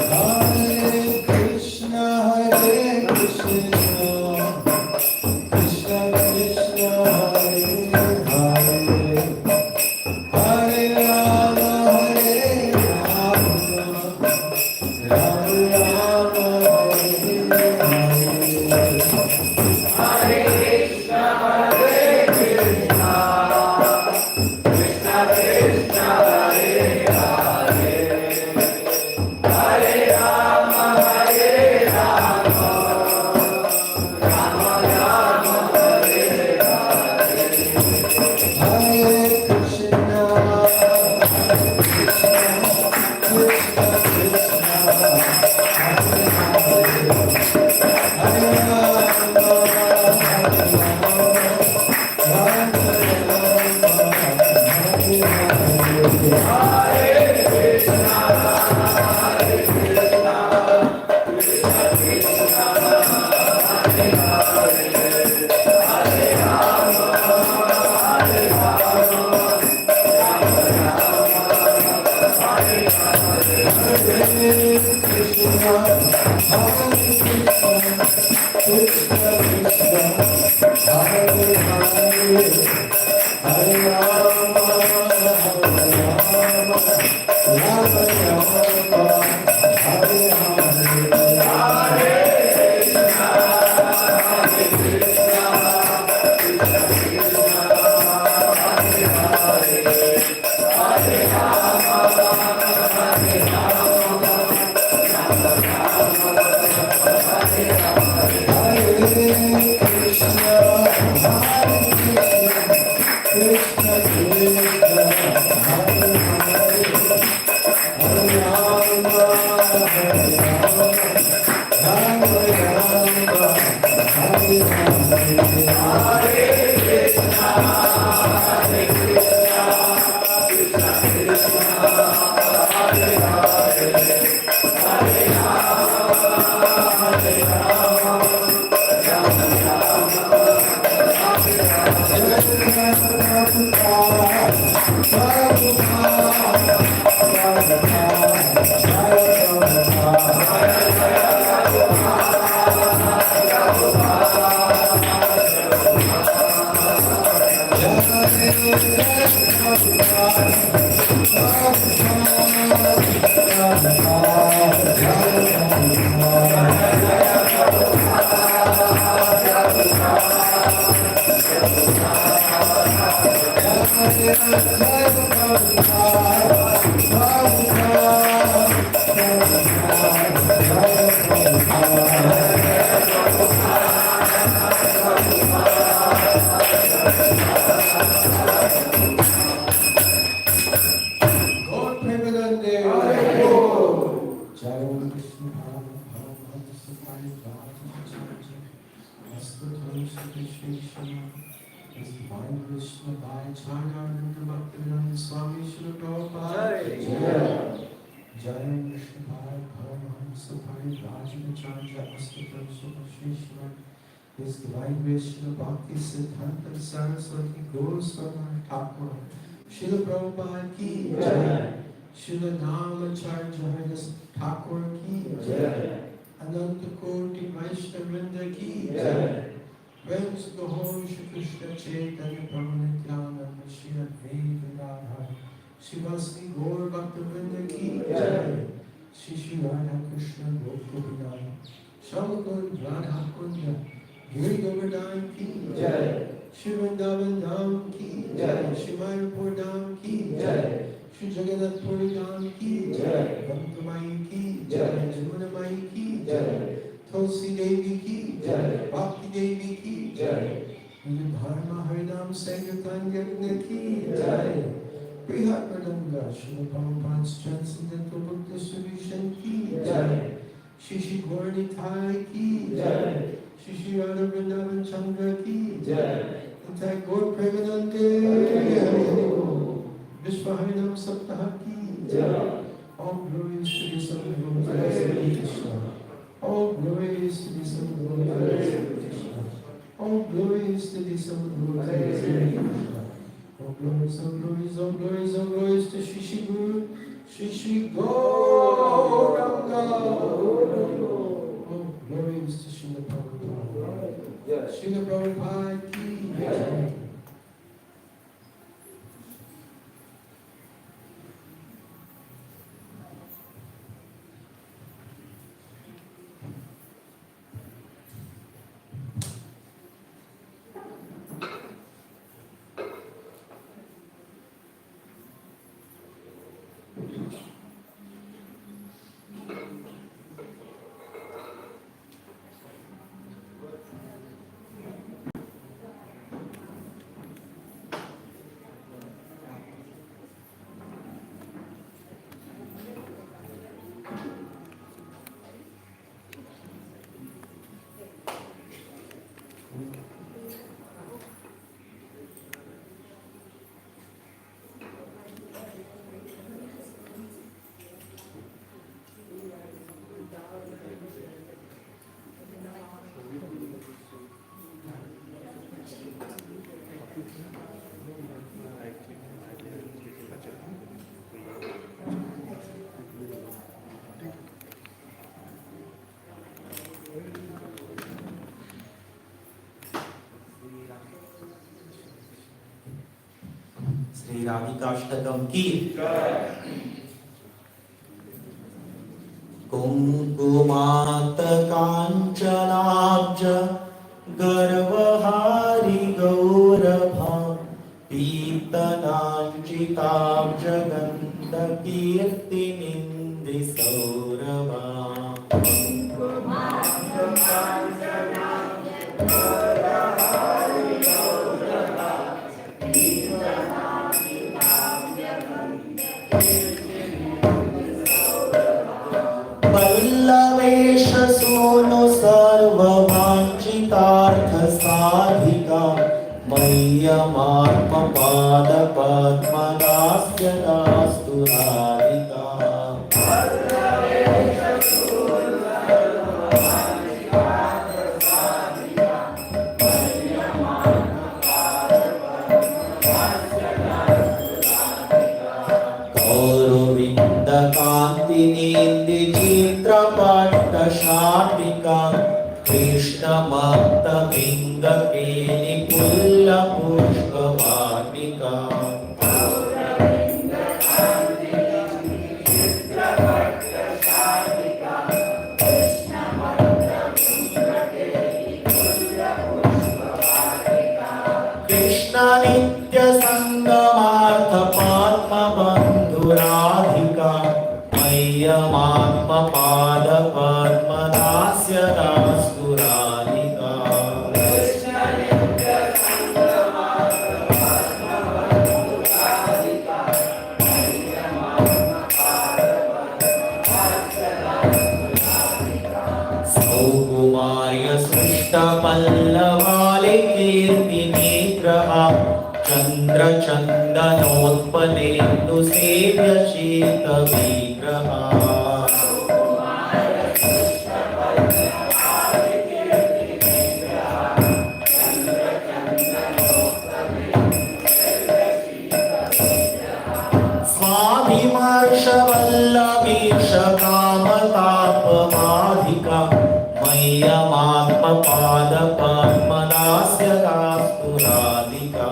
Hare Swami Prabhupada Jai. Jai Krishna Paramahamsa Parijajacharya Astatam Subhashishwar. His Divine Grace Srila Bhakti Siddhanta Saraswati Goswami Thakur. Srila Prabhupada ki Jai. Srila Namacharya Haridas Thakur ki Jai. Ananta Koti Vaishnavrinda ki Jai. Friends of the whole Shri Krishna Chaitanya Prabhu Nityananda Shri Advaita Radha Shivasni Gaur Bhaktivinoda ki Jai. Shri Shri Radha Krishna Gopavina Shalakund Radha Kunda Giri Govardhan ki Jai. Shri Vrindavan Dham ki Jai. Shri Mayapur Dham ki Jai. Shri Jagannath Puri Dham ki Jai. Bhamtamai ki Jai. Jamunamai ki Jai. Tulsi Devi ki Jai. Bhakti Devi ki Jai. Dharma Harinam Sankirtan Yajna ki Jai. Prihat Pradanga Srila Prabhupada's Transcendental Book Distribution ki Jai. Shri Shri Gauranitai ki Jai. Shri Shri Radha Vrindavan Chandra ki Jai. Entire Gaur Premanande Vishwa Harinam Saptaha ki Jai. All glories to the Son of Krishna. All glories to the Son of Krishna. All glories to the Son of Krishna. All glories, all glories, all glories, all glories to Shri Shri Guru, Shri Shri Gauranga. All glories to Srila Prabhupada. Srila Prabhupada ki Jai. Shri राधिकाष्टकम की कुंकुमात कांचनाब्ज गर्वहारि गौरभा पीतनांचिताब्ज गंध कीर्ति निंदि सौरभा पल्लवेश सोनु सर्ववांछितार्थ साधिका मह्यमात्म पाद पद्मदास्य दास्तु राधिका गौरविंद कांति नींदि चित्रपट्ट शाटिका कृष्णमत्त Bing केलि पुल्ल पुष्प वाटिका कृष्ण नित्य संगमार्थ पात्म बंधुराधिका मह्यमात्म पाद पद्मदास्य दास्तु राधिका सौकुमार्य सृष्ट पल्लवाले कीर्ति निग्रहा चंद्र चंदनोत्पलेन्दु सेव्य शीत विग्रहा स्वाभिमर्श वल्लभीश कामतापमाधिका मह्यमात्म पाद पद्मदास्य दास्तु राधिका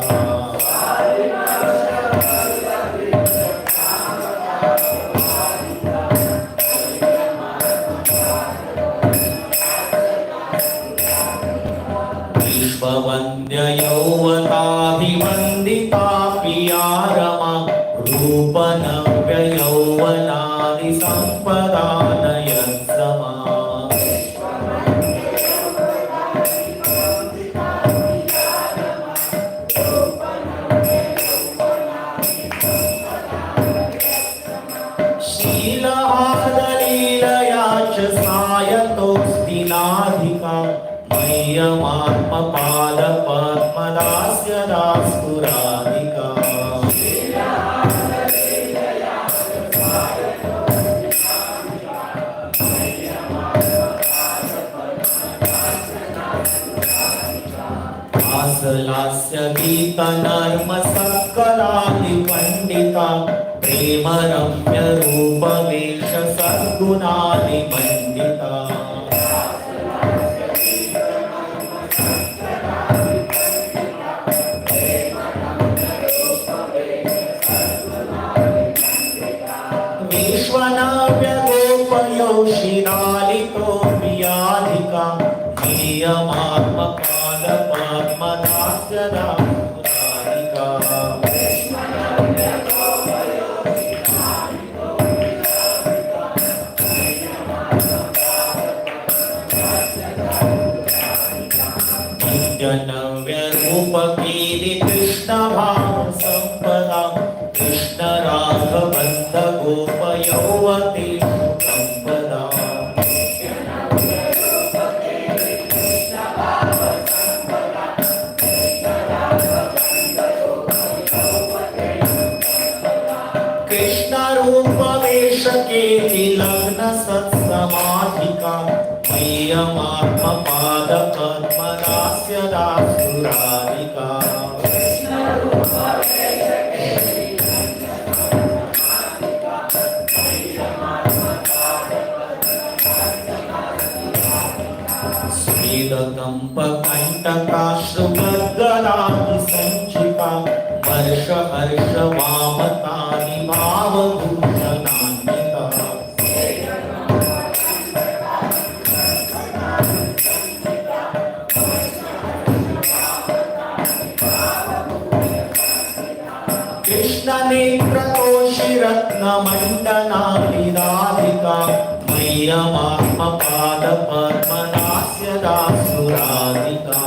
विश्ववन्द्य यौवताभिवन्दिता प्रिया रमा रूपनव्य यौवनादि सम्पदानयत्समा शीलहादलीलया च सायतोऽस्ति नाधिका मह्यमात्म पाद पद्मदास्य दास्तु राधिका हासलास्य गीत नर्म सकलादि पंडिता प्रेम रम्य रूप वेश सद्गुणादि पंडिता विश्वनाव्य गोपयोषिरालितो प्रियाधिका मह्यमात्म पाद पद्मदास्य दास्तु राधिका नित्यनव्य रूप कीर्ति कृष्ण भाव संपदा कृष्ण राघवन्द गोप यौवती संपदा कृष्ण रूप वेश केलि लग्न सत्समाधिका मह्यमात्म पाद पद्मदास्य दास्तु राधिका स्वेदकम्पकण्टकाश्रुगद्गदादि सञ्चिका वर्ष हर्ष वामतानि भावभूषणान्विता कृष्णनेत्रकोशिरत्नमण्डनाभिराधिका मह्यमात्मपादपद्मनास्य दासुराधिका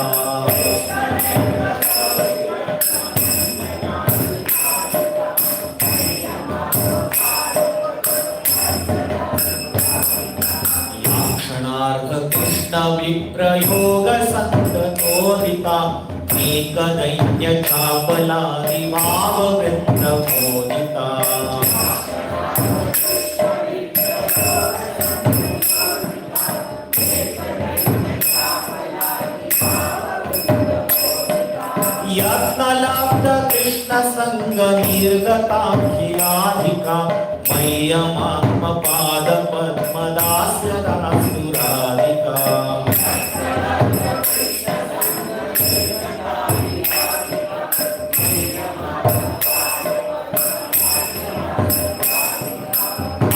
याक्षणार्धकृष्णविप्रयोगसन्ततोदिता एकदैन्यचापलादिभाववृत्तबोधिता यत्नलब्धकृष्णसङ्गनिर्गताखिलाधिका मह्यमात्मपादपद्मदास्य दासुराधिका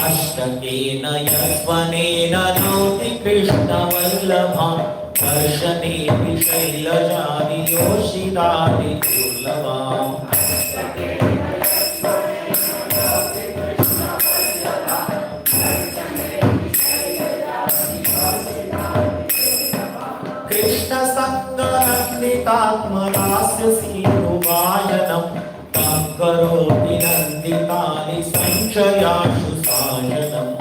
अष्टकेन यस्वनेन नौति कृष्णवल्लभा दर्शनेऽपि शैलजानि योषितानि दुर्लभा कृष्णसङ्गनन्दितात्मदास्य सीतुवायनं तं करोति नन्दितानि संशयाशु सायनम्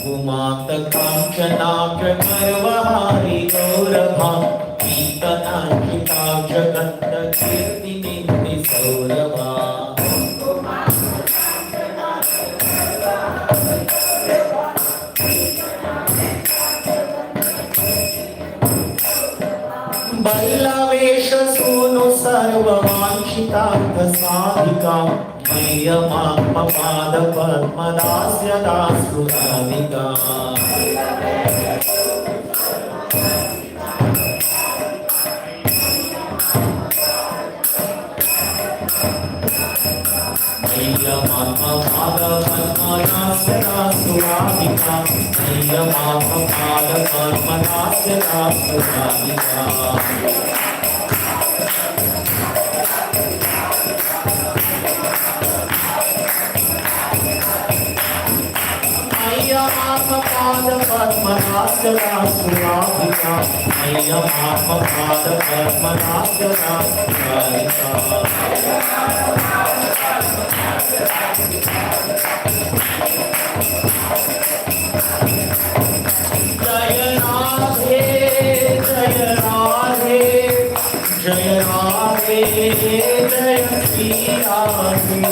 कुमातकाञ्चनाक्षगर्वहारि गौरभा पीतनाङ्किताक्षगन्धकीर्तिनिन्ति सौरभा बल्लवेश सूनु सर्ववाञ्छितार्थसाधिका मह्यमात्मपादपद्मदास्य दासुराधिका मह्यमात्मपादपद्मदास्य दासुराधिका मह्यमात्मपादपद्मदास्य दासुराधिका मह्यमात्मपादपद्मदास्य दासुराधिका मह्यमात्मपादपद्मदास्य दासुराधिका जय राधे जय राधे जय राधे जय श्री राधे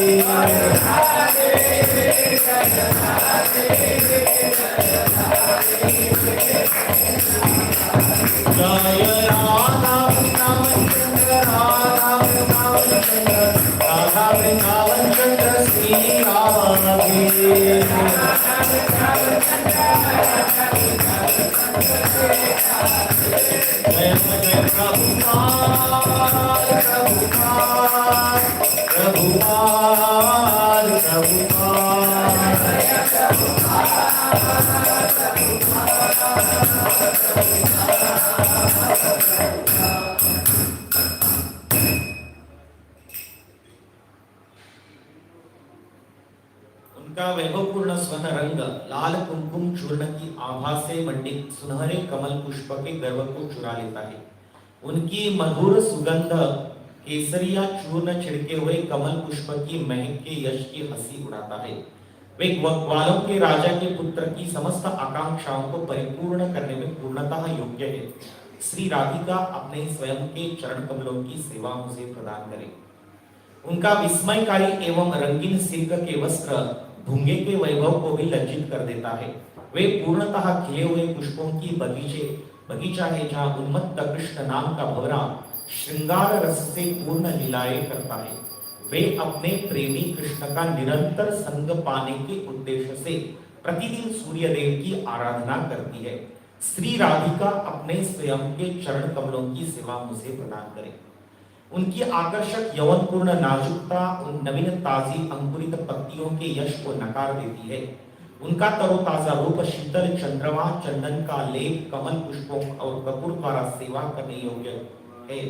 जय राधा वृंदावन राधा वृंदावन चंद्र श्री राधे जय जय प्रभुपाद प्रभुपाद प्रभुपाद उनका वैभवपूर्ण स्वर्ण रंग लाल कुमकुम चूर्ण की आभा से मंडित सुनहरे कमल पुष्प के गर्व को चुरा लेता है। उनकी मधुर सुगंध केसरिया चूर्ण छिड़के हुए कमल पुष्प की महक के यश की हंसी उड़ाता है। वे ग्वालों के राजा के पुत्र की समस्त आकांक्षाओं को परिपूर्ण करने में पूर्णतः योग्य है। श्री राधिका अपने स्वयं के चरण कमलों की सेवा मुझे प्रदान करे। उनका विस्मयकारी एवं रंगीन सिल्क के वस्त्र भूंगे के वैभव को भी लज्जित कर देता है। वे पूर्णतः खिले हुए पुष्पों की बगीचा है जहाँ उन्मत्त कृष्ण नाम का भंवरा श्रृंगार रस से पूर्ण लीलाएं करता है। वे अपने प्रेमी कृष्ण का निरंतर संग पाने के उद्देश्य से प्रतिदिन सूर्य देव की आराधना करती है। श्री राधिका अपने स्वयं के चरण कमलों की सेवा मुझे प्रदान करे। उनकी आकर्षक यौवनपूर्ण नाजुकता उन नवीन ताजी अंकुरित पत्तियों के यश को नकार देती है। उनका तरोताजा रूप शीतल चंद्रमा चंदन का लेप कमल पुष्पों और कपूर द्वारा सेवा करने योग्य है।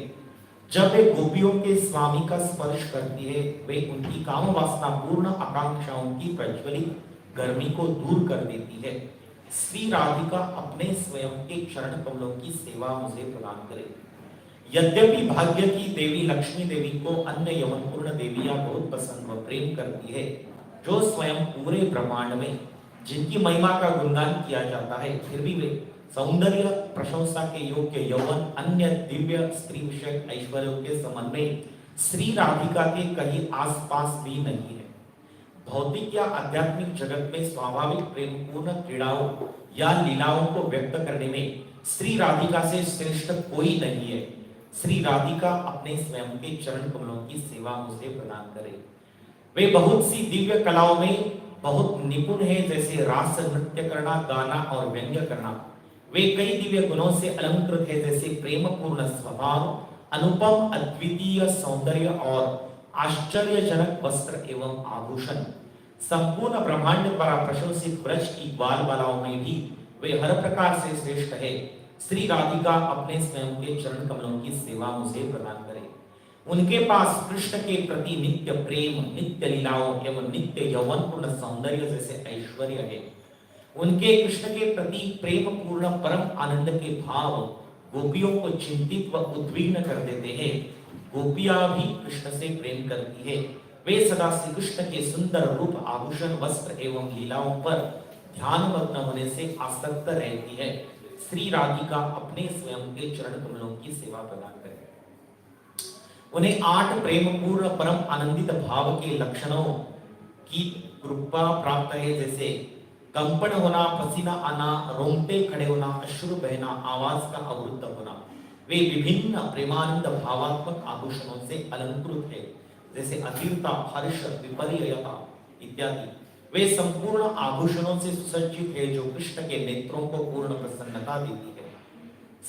जब वे गोपियों के स्वामी का स्पर्श करती है, वे उनकी काम वासना पूर्ण आकांक्षाओं की प्रज्वलित गर्मी को दूर कर देती है। श्री राधिका अपने स्वयं के चरण कमलों की सेवा मुझे प्रदान करे। यद्यपि भाग्य की देवी लक्ष्मी देवी को अन्य यवनपूर्ण देवियां बहुत पसंद व प्रेम करती है, जो स्वयं पूरे ब्रह्मांड में जिनकी महिमा का गुणगान किया जाता है, फिर भी वे सौंदर्य प्रशंसा के योग्य यौवन अन्य दिव्य स्त्री विषयक ऐश्वर्यों के संबंध में श्री राधिका के कहीं आसपास भी नहीं है। भौतिक या आध्यात्मिक जगत में स्वाभाविक प्रेमपूर्ण क्रीड़ाओं या लीलाओं को व्यक्त करने में श्री राधिका से श्रेष्ठ कोई नहीं है। श्री राधिका अपने स्वयं के चरण कमलों की सेवा मुझे प्रदान करे। वे बहुत सी दिव्य कलाओं में बहुत निपुण है, जैसे रास नृत्य करना, गाना और व्यंग्य करना। वे कई दिव्य गुणों से अलंकृत है, जैसे प्रेम पूर्ण स्वभाव, अनुपम अद्वितीय सौंदर्य और आश्चर्यजनक वस्त्र एवं आभूषण। संपूर्ण ब्रह्मांड द्वारा प्रशंसित ब्रज की बाल बालाओं में भी वे हर प्रकार से श्रेष्ठ है। श्री राधिका अपने स्वयं के चरण कमलों की सेवा मुझे प्रदान करे। उनके पास कृष्ण के प्रति नित्य प्रेम, नित्य लीलाओं एवं नित्य यौवनपूर्ण सौंदर्य जैसे ऐश्वर्य है। उनके कृष्ण के प्रति प्रेम पूर्ण परम आनंद के भाव गोपियों को चिंतित व उद्विग्न कर देते हैं। गोपियां भी कृष्ण से प्रेम करती है। वे सदा श्री कृष्ण के सुंदर रूप, आभूषण, वस्त्र एवं लीलाओं पर ध्यान मग्न होने से आसक्त रहती है। श्री राधिका अपने स्वयं के चरण कमलों की सेवा प्रदान करे। उन्हें 8 प्रेम पूर्ण परम आनंदित भाव के लक्षणों की कृपा प्राप्त है, जैसे कंपन होना, पसीना आना, रोंगटे खड़े होना, अश्रु बहना, आवाज का अवरुद्ध होना। वे विभिन्न प्रेमानंद भावात्मक आभूषणों से अलंकृत है, जैसे अधीरता, हर्ष, विपर्ययता इत्यादि। वे संपूर्ण आभूषणों से सुसज्जित है, जो कृष्ण के नेत्रों को पूर्ण प्रसन्नता देती है।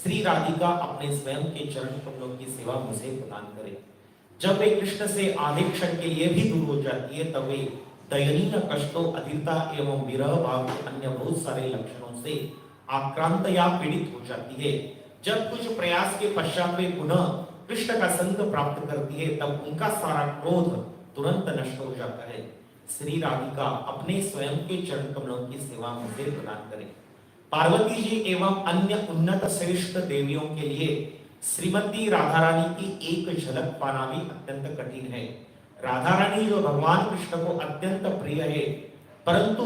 श्री राधिका अपने स्वयं के चरण कमलों की सेवा मुझे प्रदान करे। जब वे कृष्ण से आधे क्षण के लिए भी दूर हो जाती है, तब वे दयनीय कष्टों, अधीरता एवं विरह भाव के अन्य बहुत सारे लक्षणों से आक्रांत या पीड़ित हो जाती है। जब कुछ प्रयास के पश्चात वे पुनः कृष्ण का संग प्राप्त करती है, तब उनका सारा क्रोध तुरंत नष्ट हो जाता है। श्री राधिका अपने स्वयं के चरण कमलों की सेवा मुझे प्रदान करे। पार्वती जी एवं अन्य उन्नत श्रेष्ठ देवियों के लिए श्रीमती राधा रानी की एक झलक पाना भी अत्यंत कठिन है। राधा रानी जो भगवान कृष्ण को अत्यंत प्रिय है, परंतु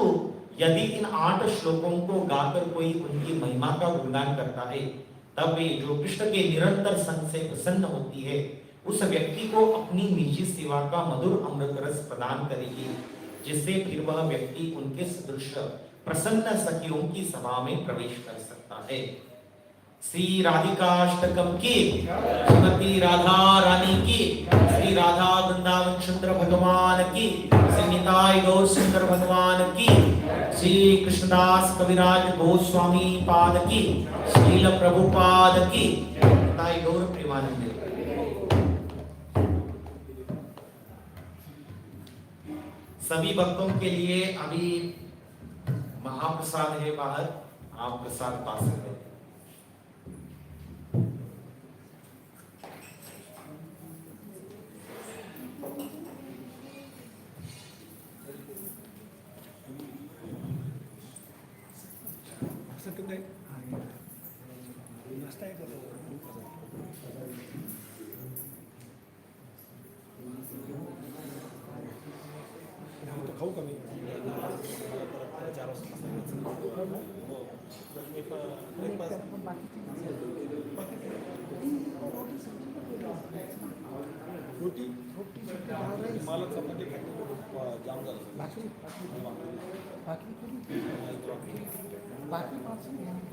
यदि इन 8 श्लोकों को गाकर कोई उनकी महिमा का गुणगान करता है, तब वे जो कृष्ण के निरंतर संग से प्रसन्न होती है, उस व्यक्ति को अपनी निजी सेवा का मधुर अमृत रस प्रदान करेगी, जिससे फिर वह व्यक्ति उनके सदृश प्रसन्न सखियों की सभा में प्रवेश कर सकता है। श्री राधिकाष्टकम की, श्रीमती राधा रानी की, श्री राधा वृंदावन सुंदर भगवान की, श्री निताय गौर सुंदर भगवान की, श्री कृष्णदास कविराज गोस्वामी पाद की, श्रील प्रभुपाद की, निताय गौर प्रेमानंद। सभी भक्तों के लिए अभी महाप्रसाद है बाहर, आप प्रसाद पा सकते हैं। बाकी